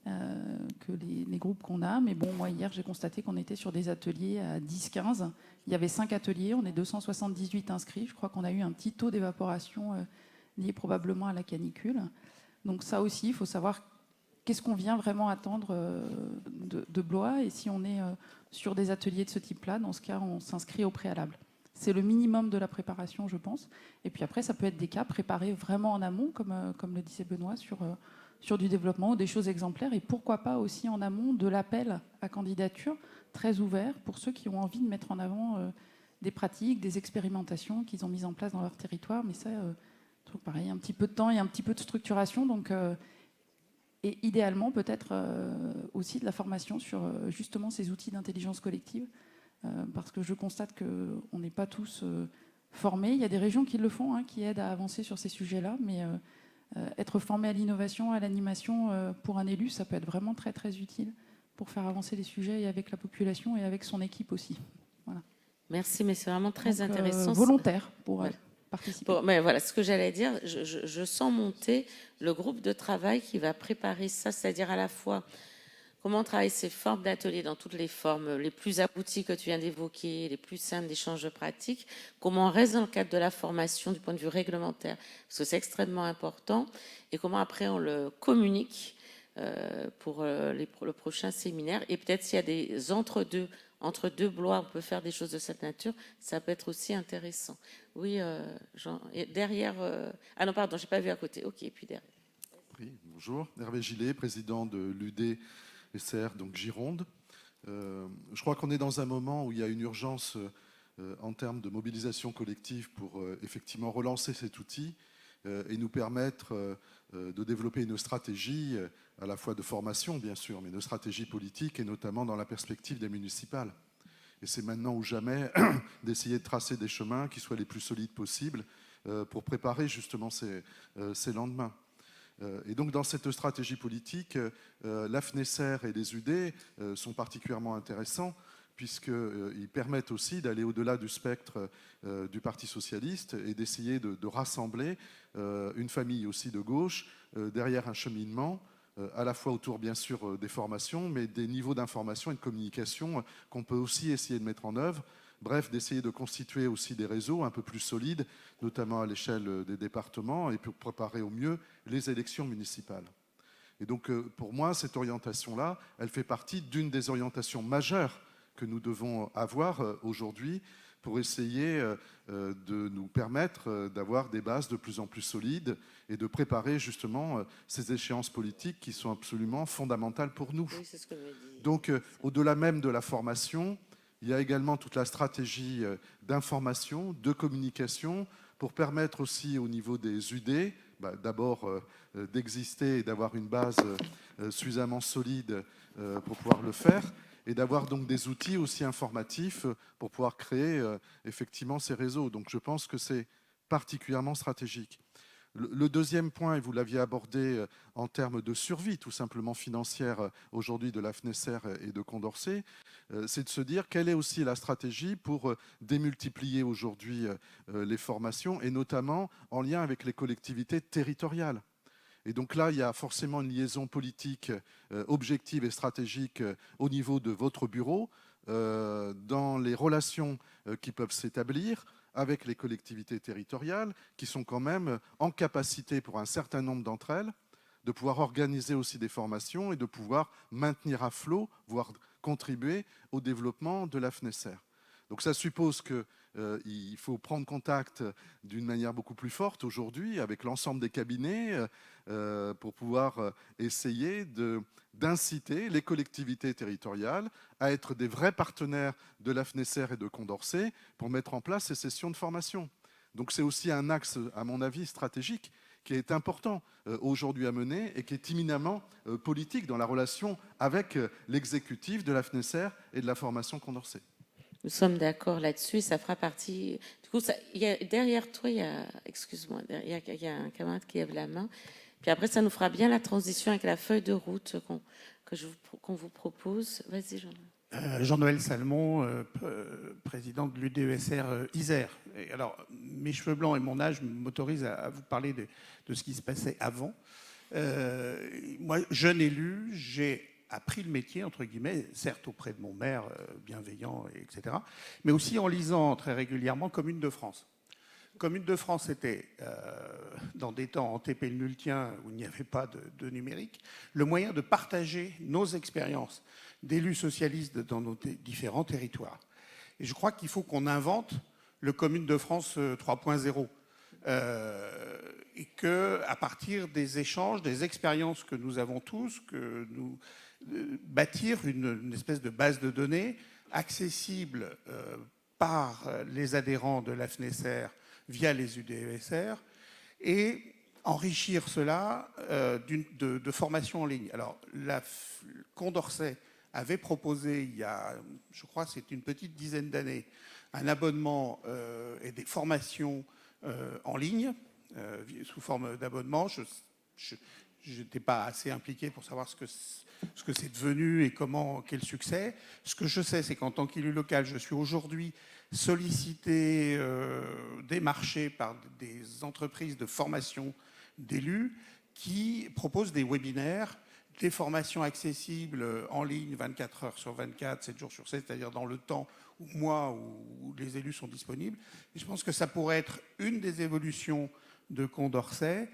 que les groupes qu'on a. Mais bon, moi, hier, j'ai constaté qu'on était sur des ateliers à 10-15. Il y avait 5 ateliers, on est 278 inscrits. Je crois qu'on a eu un petit taux d'évaporation lié probablement à la canicule. Donc ça aussi, il faut savoir qu'est-ce qu'on vient vraiment attendre de Blois et si on est sur des ateliers de ce type-là, dans ce cas, on s'inscrit au préalable. C'est le minimum de la préparation, je pense. Et puis après, ça peut être des cas préparés vraiment en amont, comme le disait Benoît, sur du développement ou des choses exemplaires. Et pourquoi pas aussi en amont de l'appel à candidature, très ouvert pour ceux qui ont envie de mettre en avant des pratiques, des expérimentations qu'ils ont mises en place dans leur territoire. Mais ça, toujours pareil, un petit peu de temps et un petit peu de structuration. Donc... Et idéalement, peut-être aussi de la formation sur justement ces outils d'intelligence collective, parce que je constate qu'on n'est pas tous formés. Il y a des régions qui le font, hein, qui aident à avancer sur ces sujets-là, mais être formé à l'innovation, à l'animation, pour un élu, ça peut être vraiment très, très utile pour faire avancer les sujets et avec la population et avec son équipe aussi. Voilà. Merci, mais c'est vraiment très intéressant. Volontaire pour... Bon, mais voilà, ce que j'allais dire, je sens monter le groupe de travail qui va préparer ça, c'est-à-dire à la fois comment travailler ces formes d'ateliers dans toutes les formes, les plus abouties que tu viens d'évoquer, les plus simples d'échange de pratiques, comment on reste dans le cadre de la formation du point de vue réglementaire, parce que c'est extrêmement important, et comment après on le communique pour le prochain séminaire, et peut-être s'il y a des entre deux Blois, on peut faire des choses de cette nature, ça peut être aussi intéressant. Oui, Jean, et derrière... Ah non, pardon, je n'ai pas vu à côté. Ok, puis derrière. Oui, bonjour, Hervé Gillet, président de l'UDSR, donc Gironde. Je crois qu'on est dans un moment où il y a une urgence en termes de mobilisation collective pour effectivement relancer cet outil et nous permettre de développer une stratégie à la fois de formation, bien sûr, mais une stratégie politique et notamment dans la perspective des municipales. Et c'est maintenant ou jamais d'essayer de tracer des chemins qui soient les plus solides possibles pour préparer justement ces lendemains. Et donc dans cette stratégie politique, la FNESR et les UD sont particulièrement intéressants puisqu'ils permettent aussi d'aller au-delà du spectre du Parti socialiste et d'essayer de rassembler une famille aussi de gauche derrière un cheminement à la fois autour, bien sûr, des formations, mais des niveaux d'information et de communication qu'on peut aussi essayer de mettre en œuvre. Bref, d'essayer de constituer aussi des réseaux un peu plus solides, notamment à l'échelle des départements, et pour préparer au mieux les élections municipales. Et donc, pour moi, cette orientation-là, elle fait partie d'une des orientations majeures que nous devons avoir aujourd'hui pour essayer de nous permettre d'avoir des bases de plus en plus solides et de préparer justement ces échéances politiques qui sont absolument fondamentales pour nous. Oui, c'est ce que je me dis. Donc, au-delà même de la formation, il y a également toute la stratégie d'information, de communication, pour permettre aussi au niveau des UD, d'abord d'exister et d'avoir une base suffisamment solide pour pouvoir le faire, et d'avoir donc des outils aussi informatifs pour pouvoir créer effectivement ces réseaux. Donc je pense que c'est particulièrement stratégique. Le deuxième point, et vous l'aviez abordé en termes de survie tout simplement financière aujourd'hui de la FNESR et de Condorcet, c'est de se dire quelle est aussi la stratégie pour démultiplier aujourd'hui les formations, et notamment en lien avec les collectivités territoriales. Et donc là, il y a forcément une liaison politique objective et stratégique au niveau de votre bureau, dans les relations qui peuvent s'établir avec les collectivités territoriales, qui sont quand même en capacité, pour un certain nombre d'entre elles, de pouvoir organiser aussi des formations et de pouvoir maintenir à flot, voire contribuer au développement de la FNESR. Donc ça suppose qu'il faut prendre contact d'une manière beaucoup plus forte aujourd'hui avec l'ensemble des cabinets pour pouvoir essayer d'inciter les collectivités territoriales à être des vrais partenaires de la FNESR et de Condorcet pour mettre en place ces sessions de formation. Donc c'est aussi un axe, à mon avis, stratégique qui est important aujourd'hui à mener et qui est éminemment politique dans la relation avec l'exécutif de la FNESR et de la formation Condorcet. Nous sommes d'accord là-dessus, ça fera partie... Du coup, derrière toi, il y a... Excuse-moi, il y a un camarade qui lève la main. Puis après, ça nous fera bien la transition avec la feuille de route qu'on vous propose. Vas-y, Jean-Noël. Jean-Noël Salmon, président de l'UDESR Isère. Et alors, mes cheveux blancs et mon âge m'autorisent à vous parler de ce qui se passait avant. Moi, jeune élu, j'ai appris le métier, entre guillemets, certes auprès de mon maire bienveillant, etc., mais aussi en lisant très régulièrement Commune de France. Commune de France était, dans des temps antépénultiens où il n'y avait pas de numérique, le moyen de partager nos expériences d'élus socialistes dans nos différents territoires. Et je crois qu'il faut qu'on invente le Commune de France 3.0. Et qu'à partir des échanges, des expériences que nous avons tous, que nous bâtir une espèce de base de données accessible par les adhérents de la FNESR via les UDESR et enrichir cela de formations en ligne. Alors, Condorcet avait proposé, il y a, je crois, c'est une petite dizaine d'années, un abonnement et des formations en ligne, sous forme d'abonnement. Je n'étais pas assez impliqué pour savoir ce que c'est devenu et quel succès. Ce que je sais, c'est qu'en tant qu'élu local, je suis aujourd'hui sollicité, démarché par des entreprises de formation d'élus qui proposent des webinaires, des formations accessibles en ligne 24 heures sur 24, 7 jours sur 7, c'est-à-dire dans le temps où les élus sont disponibles. Et je pense que ça pourrait être une des évolutions de Condorcet.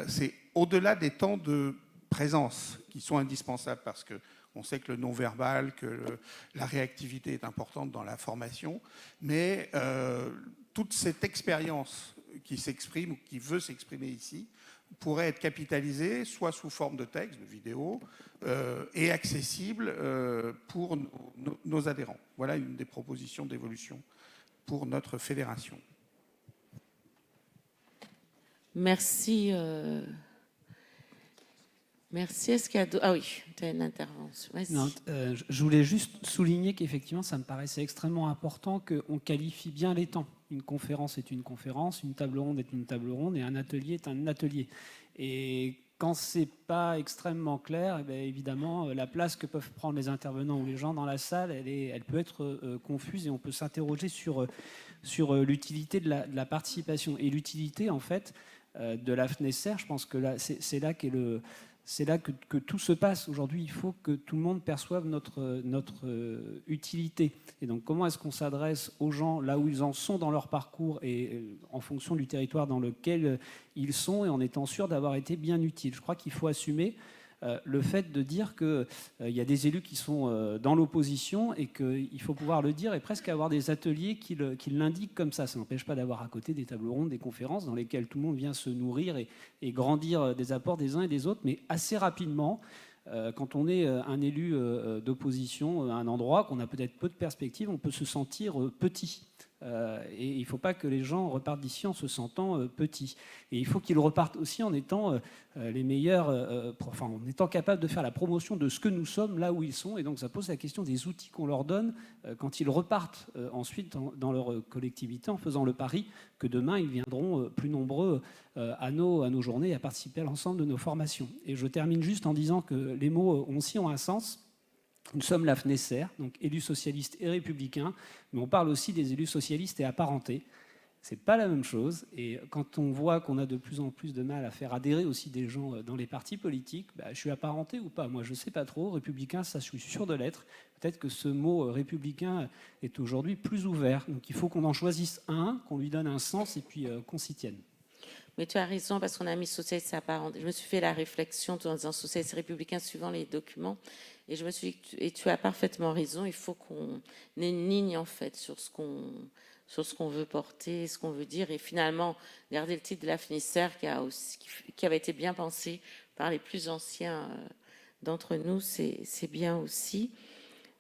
C'est au-delà des temps de présence qui sont indispensables parce qu'on sait que le non-verbal, que la réactivité est importante dans la formation, mais toute cette expérience qui s'exprime ou qui veut s'exprimer ici pourrait être capitalisée soit sous forme de texte, de vidéo, et accessible pour nos adhérents. Voilà une des propositions d'évolution pour notre fédération. Merci. Merci. Est-ce qu'il y a d'autres... Ah oui, tu as une intervention. Non, je voulais juste souligner qu'effectivement, ça me paraissait extrêmement important qu'on qualifie bien les temps. Une conférence est une conférence, une table ronde est une table ronde et un atelier est un atelier. Et quand c'est pas extrêmement clair, eh bien, évidemment, la place que peuvent prendre les intervenants ou les gens dans la salle, elle peut être confuse et on peut s'interroger sur l'utilité de la participation. Et l'utilité, en fait, de la FNESR, je pense que là, c'est là que tout se passe. Aujourd'hui, il faut que tout le monde perçoive notre utilité. Et donc, comment est-ce qu'on s'adresse aux gens là où ils en sont dans leur parcours et en fonction du territoire dans lequel ils sont et en étant sûr d'avoir été bien utiles. Je crois qu'il faut assumer le fait de dire qu'il y a des élus qui sont dans l'opposition et qu'il faut pouvoir le dire et presque avoir des ateliers qui l'indiquent comme ça. Ça n'empêche pas d'avoir à côté des tables rondes, des conférences dans lesquelles tout le monde vient se nourrir et grandir des apports des uns et des autres, mais assez rapidement, quand on est un élu d'opposition à un endroit, qu'on a peut-être peu de perspectives, on peut se sentir petit. Et il ne faut pas que les gens repartent d'ici en se sentant petits. Et il faut qu'ils repartent aussi en étant les meilleurs, en étant capables de faire la promotion de ce que nous sommes là où ils sont. Et donc ça pose la question des outils qu'on leur donne quand ils repartent ensuite dans leur collectivité, en faisant le pari que demain ils viendront plus nombreux à nos journées, à participer à l'ensemble de nos formations. Et je termine juste en disant que les mots aussi ont un sens. Nous sommes la FNESER, donc élus socialistes et républicains, mais on parle aussi des élus socialistes et apparentés. C'est pas la même chose. Et quand on voit qu'on a de plus en plus de mal à faire adhérer aussi des gens dans les partis politiques, je suis apparenté ou pas? Moi, je sais pas trop. Républicain, ça, je suis sûr de l'être. Peut-être que ce mot républicain est aujourd'hui plus ouvert. Donc il faut qu'on en choisisse un, qu'on lui donne un sens et puis qu'on s'y tienne. Mais tu as raison, parce qu'on a mis socialiste et apparenté. Je me suis fait la réflexion tout en disant socialiste et républicain suivant les documents. Et je me suis dit, et tu as parfaitement raison, il faut qu'on ait une ligne en fait sur ce qu'on veut porter, ce qu'on veut dire. Et finalement, garder le titre de la FNESER qui avait été bien pensé par les plus anciens d'entre nous, c'est bien aussi.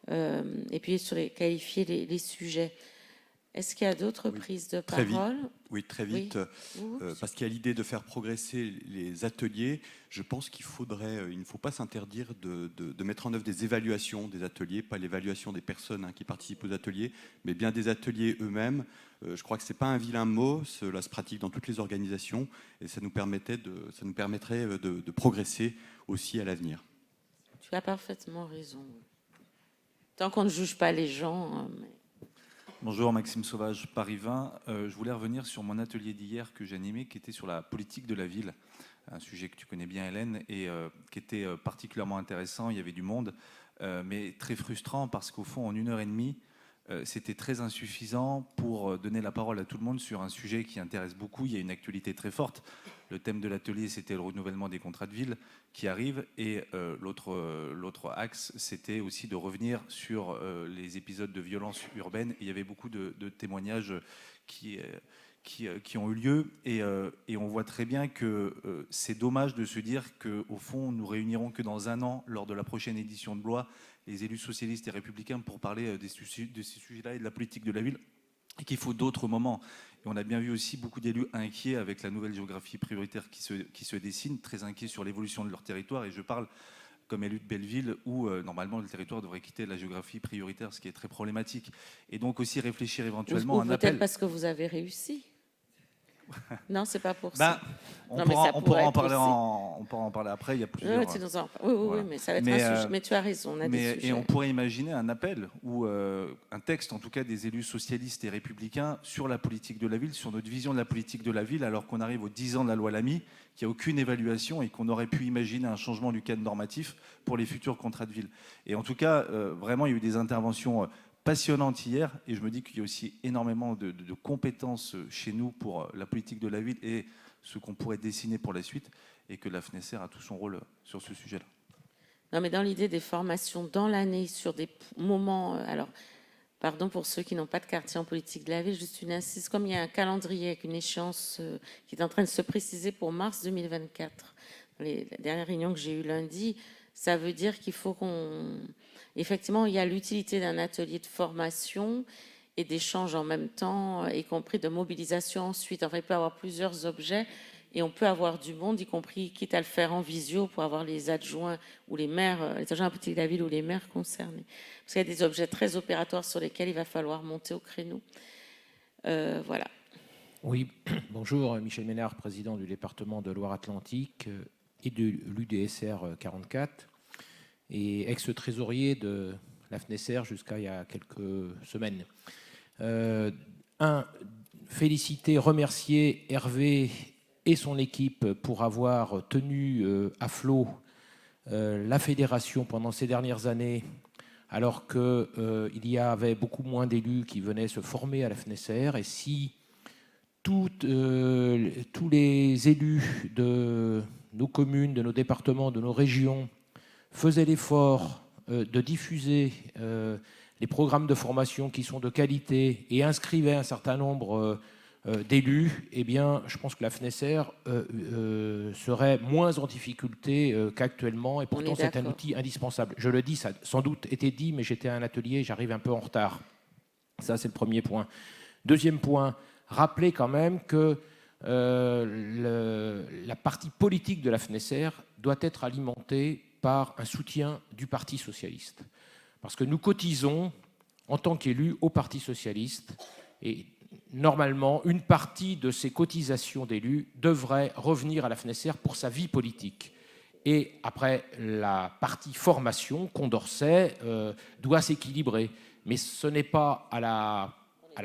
Et puis qualifier les sujets. Est-ce qu'il y a d'autres prises de parole? Oui, très vite. Parce qu'il y a l'idée de faire progresser les ateliers. Je pense il ne faut pas s'interdire de mettre en œuvre des évaluations des ateliers, pas l'évaluation des personnes qui participent aux ateliers, mais bien des ateliers eux-mêmes. Je crois que ce n'est pas un vilain mot, cela se pratique dans toutes les organisations et ça nous permettrait de progresser aussi à l'avenir. Tu as parfaitement raison. Tant qu'on ne juge pas les gens... Bonjour, Maxime Sauvage, Paris 20. Je voulais revenir sur mon atelier d'hier que j'ai animé, qui était sur la politique de la ville, un sujet que tu connais bien, Hélène, et qui était particulièrement intéressant. Il y avait du monde, mais très frustrant parce qu'au fond, en 1h30, c'était très insuffisant pour donner la parole à tout le monde sur un sujet qui intéresse beaucoup. Il y a une actualité très forte. Le thème de l'atelier, c'était le renouvellement des contrats de ville qui arrive. Et l'autre axe, c'était aussi de revenir sur les épisodes de violence urbaine. Et il y avait beaucoup de témoignages qui ont eu lieu. Et on voit très bien que c'est dommage de se dire qu'au fond, nous réunirons que dans un an, lors de la prochaine édition de Blois, les élus socialistes et républicains pour parler de ces sujets-là et de la politique de la ville, et qu'il faut d'autres moments. Et on a bien vu aussi beaucoup d'élus inquiets avec la nouvelle géographie prioritaire qui se dessine, très inquiets sur l'évolution de leur territoire. Et je parle comme élu de Belleville, où normalement le territoire devrait quitter la géographie prioritaire, ce qui est très problématique. Et donc aussi réfléchir éventuellement à un appel... Peut-être parce que vous avez réussi. Non, c'est pas pour ça. On pourra en parler après. Il y a plusieurs. Oui, mais ça va être un sujet. Mais tu as raison, on a des sujets. Et on pourrait imaginer un appel ou un texte, en tout cas des élus socialistes et républicains, sur la politique de la ville, sur notre vision de la politique de la ville, alors qu'on arrive aux 10 ans de la loi Lamy, qu'il n'y a aucune évaluation et qu'on aurait pu imaginer un changement du cadre normatif pour les futurs contrats de ville. Et en tout cas, vraiment, il y a eu des interventions passionnante hier, et je me dis qu'il y a aussi énormément de compétences chez nous pour la politique de la ville et ce qu'on pourrait dessiner pour la suite, et que la FNESER a tout son rôle sur ce sujet-là. Non, mais dans l'idée des formations dans l'année, sur des moments... alors, pardon pour ceux qui n'ont pas de quartier en politique de la ville, juste une insiste, comme il y a un calendrier avec une échéance qui est en train de se préciser pour mars 2024, la dernière réunion que j'ai eue lundi, ça veut dire qu'il faut qu'on... Effectivement, il y a l'utilité d'un atelier de formation et d'échange en même temps, y compris de mobilisation ensuite. Enfin, il peut y avoir plusieurs objets et on peut avoir du monde, y compris, quitte à le faire en visio, pour avoir les adjoints ou les maires, les agents politiques de la ville ou les maires concernés. Parce qu'il y a des objets très opératoires sur lesquels il va falloir monter au créneau. Voilà. Oui, bonjour, Michel Ménard, président du département de Loire-Atlantique et de l'UDSR 44. Et ex-trésorier de la FNESER jusqu'à il y a quelques semaines. Féliciter, remercier Hervé et son équipe pour avoir tenu à flot la fédération pendant ces dernières années, alors qu'il y avait beaucoup moins d'élus qui venaient se former à la FNESER. Et si tous les élus de nos communes, de nos départements, de nos régions faisait l'effort de diffuser les programmes de formation qui sont de qualité et inscrivait un certain nombre d'élus, eh bien, je pense que la FNESER serait moins en difficulté qu'actuellement, et pourtant c'est un outil indispensable. Je le dis, ça a sans doute été dit, mais j'étais à un atelier, j'arrive un peu en retard. Ça, c'est le premier point. Deuxième point, rappeler quand même que la partie politique de la FNESR doit être alimentée par un soutien du Parti socialiste. Parce que nous cotisons en tant qu'élus au Parti socialiste et normalement, une partie de ces cotisations d'élus devrait revenir à la FNESR pour sa vie politique. Et après, la partie formation, Condorcet, doit s'équilibrer. Mais ce n'est pas à la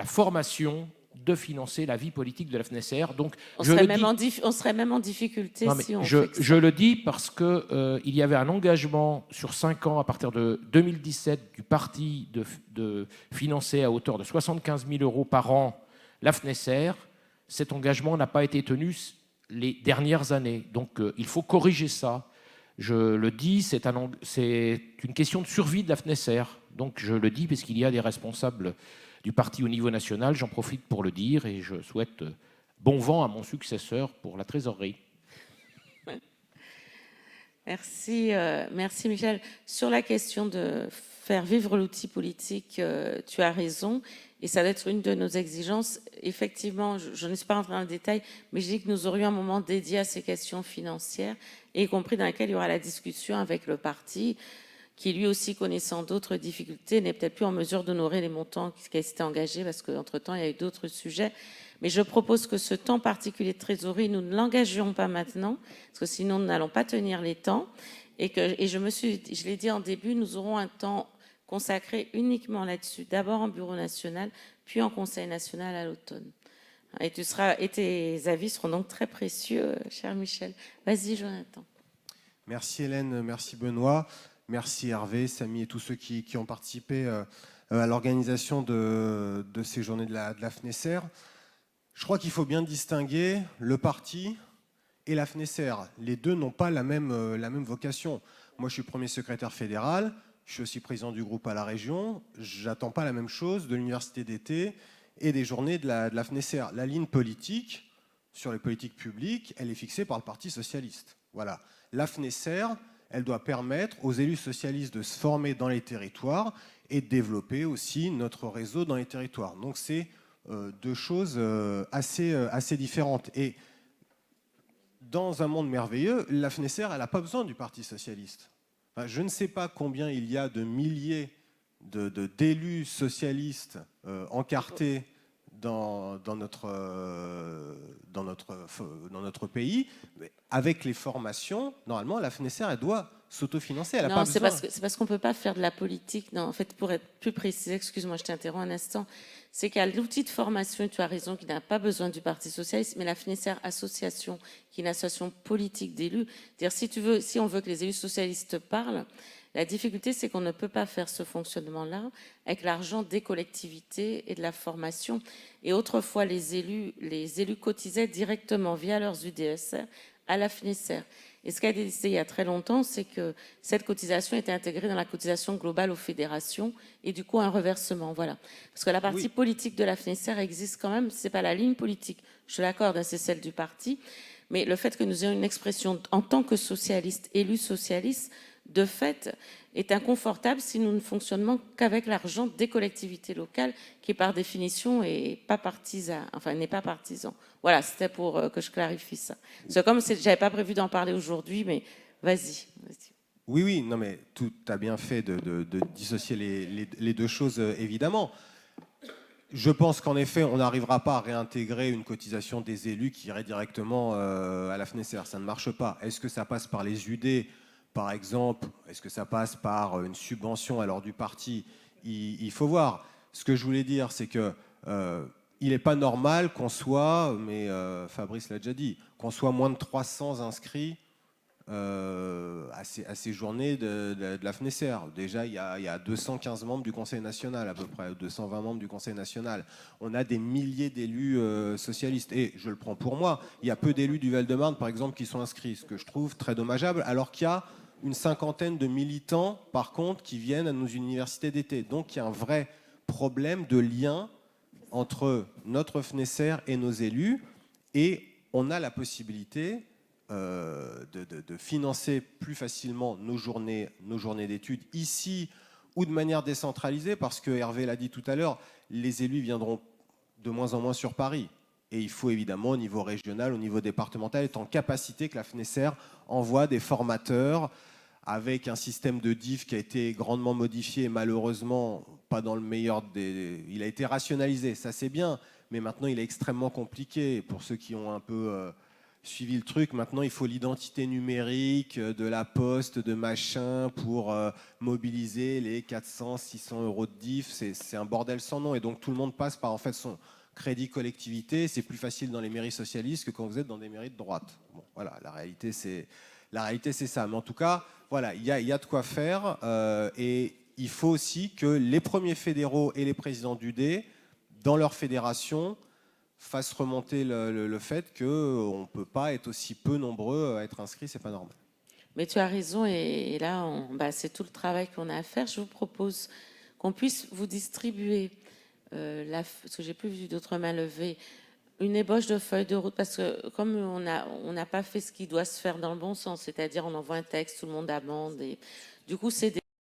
formation de financer la vie politique de la FNESR. Donc, on serait même en difficulté si on fait je le dis parce qu'il y avait un engagement sur 5 ans à partir de 2017 du parti de financer à hauteur de 75 000 € par an la FNESR. Cet engagement n'a pas été tenu les dernières années. Donc il faut corriger ça. Je le dis, c'est une question de survie de la FNESR. Donc je le dis parce qu'il y a des responsables du parti au niveau national. J'en profite pour le dire et je souhaite bon vent à mon successeur pour la trésorerie. Merci, merci Michel. Sur la question de faire vivre l'outil politique, tu as raison. Et ça doit être une de nos exigences. Effectivement, je ne suis pas entrée dans le détail, mais je dis que nous aurions un moment dédié à ces questions financières, y compris dans lequel il y aura la discussion avec le parti, qui lui aussi, connaissant d'autres difficultés, n'est peut-être plus en mesure d'honorer les montants qui s'étaient engagés, parce qu'entre-temps, il y a eu d'autres sujets. Mais je propose que ce temps particulier de trésorerie, nous ne l'engagions pas maintenant, parce que sinon, nous n'allons pas tenir les temps. Et je l'ai dit en début, nous aurons un temps consacré uniquement là-dessus, d'abord en bureau national, puis en conseil national à l'automne. Et tes avis seront donc très précieux, cher Michel. Vas-y, Jonathan. Merci Hélène, merci Benoît, merci Hervé, Samy et tous ceux qui ont participé à l'organisation de ces journées de la FNESR. Je crois qu'il faut bien distinguer le parti et la FNESR. Les deux n'ont pas la même vocation. Moi, je suis premier secrétaire fédéral. Je suis aussi président du groupe à la région. J'attends pas la même chose de l'université d'été et des journées de la FNESR. La ligne politique sur les politiques publiques, elle est fixée par le Parti socialiste. Voilà. La FNESR, elle doit permettre aux élus socialistes de se former dans les territoires et de développer aussi notre réseau dans les territoires. Donc c'est deux choses assez différentes. Et dans un monde merveilleux, la FNESR, elle n'a pas besoin du Parti socialiste. Enfin, je ne sais pas combien il y a de milliers d'élus socialistes encartés dans notre pays. Mais avec les formations, normalement, la FNESR, elle doit s'autofinancer. Elle n'a pas besoin. C'est parce qu'on ne peut pas faire de la politique. Non, en fait, pour être plus précis, excuse-moi, je t'interromps un instant, c'est qu'il y a l'outil de formation, et tu as raison, qui n'a pas besoin du Parti socialiste, mais la FNESR association, qui est une association politique d'élus. Si on veut que les élus socialistes parlent, la difficulté, c'est qu'on ne peut pas faire ce fonctionnement-là avec l'argent des collectivités et de la formation. Et autrefois, les élus cotisaient directement via leurs UDSR à la FNESR. Et ce qui a été décidé il y a très longtemps, c'est que cette cotisation était intégrée dans la cotisation globale aux fédérations et du coup un reversement. Voilà. Parce que la partie politique de la FNESR existe quand même, ce n'est pas la ligne politique, je l'accorde, c'est celle du parti, mais le fait que nous ayons une expression en tant que socialistes, élus socialistes, de fait, est inconfortable si nous ne fonctionnons qu'avec l'argent des collectivités locales, qui par définition n'est pas partisan. Voilà, c'était pour que je clarifie ça. C'est comme si j'avais pas prévu d'en parler aujourd'hui, mais vas-y. Oui, non, mais tu as bien fait de dissocier les deux choses, évidemment. Je pense qu'en effet, on n'arrivera pas à réintégrer une cotisation des élus qui irait directement à la FNESR. Ça ne marche pas. Est-ce que ça passe par les UD, par exemple? Est-ce que ça passe par une subvention alors du parti? Il faut voir. Ce que je voulais dire, c'est que il n'est pas normal qu'on soit, mais Fabrice l'a déjà dit, qu'on soit moins de 300 inscrits à ces journées de la FNESR. Déjà, il y a 215 membres du Conseil national, à peu près, 220 membres du Conseil national. On a des milliers d'élus socialistes. Et je le prends pour moi, il y a peu d'élus du Val-de-Marne, par exemple, qui sont inscrits, ce que je trouve très dommageable, alors qu'il y a une cinquantaine de militants, par contre, qui viennent à nos universités d'été. Donc, il y a un vrai problème de lien entre notre FNESR et nos élus. Et on a la possibilité de financer plus facilement nos journées d'études ici ou de manière décentralisée, parce que Hervé l'a dit tout à l'heure, les élus viendront de moins en moins sur Paris. Et il faut évidemment, au niveau régional, au niveau départemental, être en capacité que la FNESR envoie des formateurs avec un système de diff qui a été grandement modifié, malheureusement, pas dans le meilleur des... Il a été rationalisé, ça c'est bien, mais maintenant il est extrêmement compliqué. Pour ceux qui ont un peu suivi le truc, maintenant il faut l'identité numérique de la poste, de machin, pour mobiliser les 400, 600 euros de diff. C'est un bordel sans nom, et donc tout le monde passe par en fait son crédit collectivité. C'est plus facile dans les mairies socialistes que quand vous êtes dans des mairies de droite. Bon, voilà, la réalité c'est ça. Mais en tout cas, voilà, il y a de quoi faire. Et il faut aussi que les premiers fédéraux et les présidents d'UD, dans leur fédération, fassent remonter le fait qu'on ne peut pas être aussi peu nombreux à être inscrits. C'est pas normal. Mais tu as raison. Et là, c'est tout le travail qu'on a à faire. Je vous propose qu'on puisse vous distribuer, parce que j'ai plus vu d'autres mains levées, une ébauche de feuille de route, parce que comme on n'a pas fait ce qui doit se faire dans le bon sens, c'est-à-dire on envoie un texte, tout le monde amende, et du coup c'est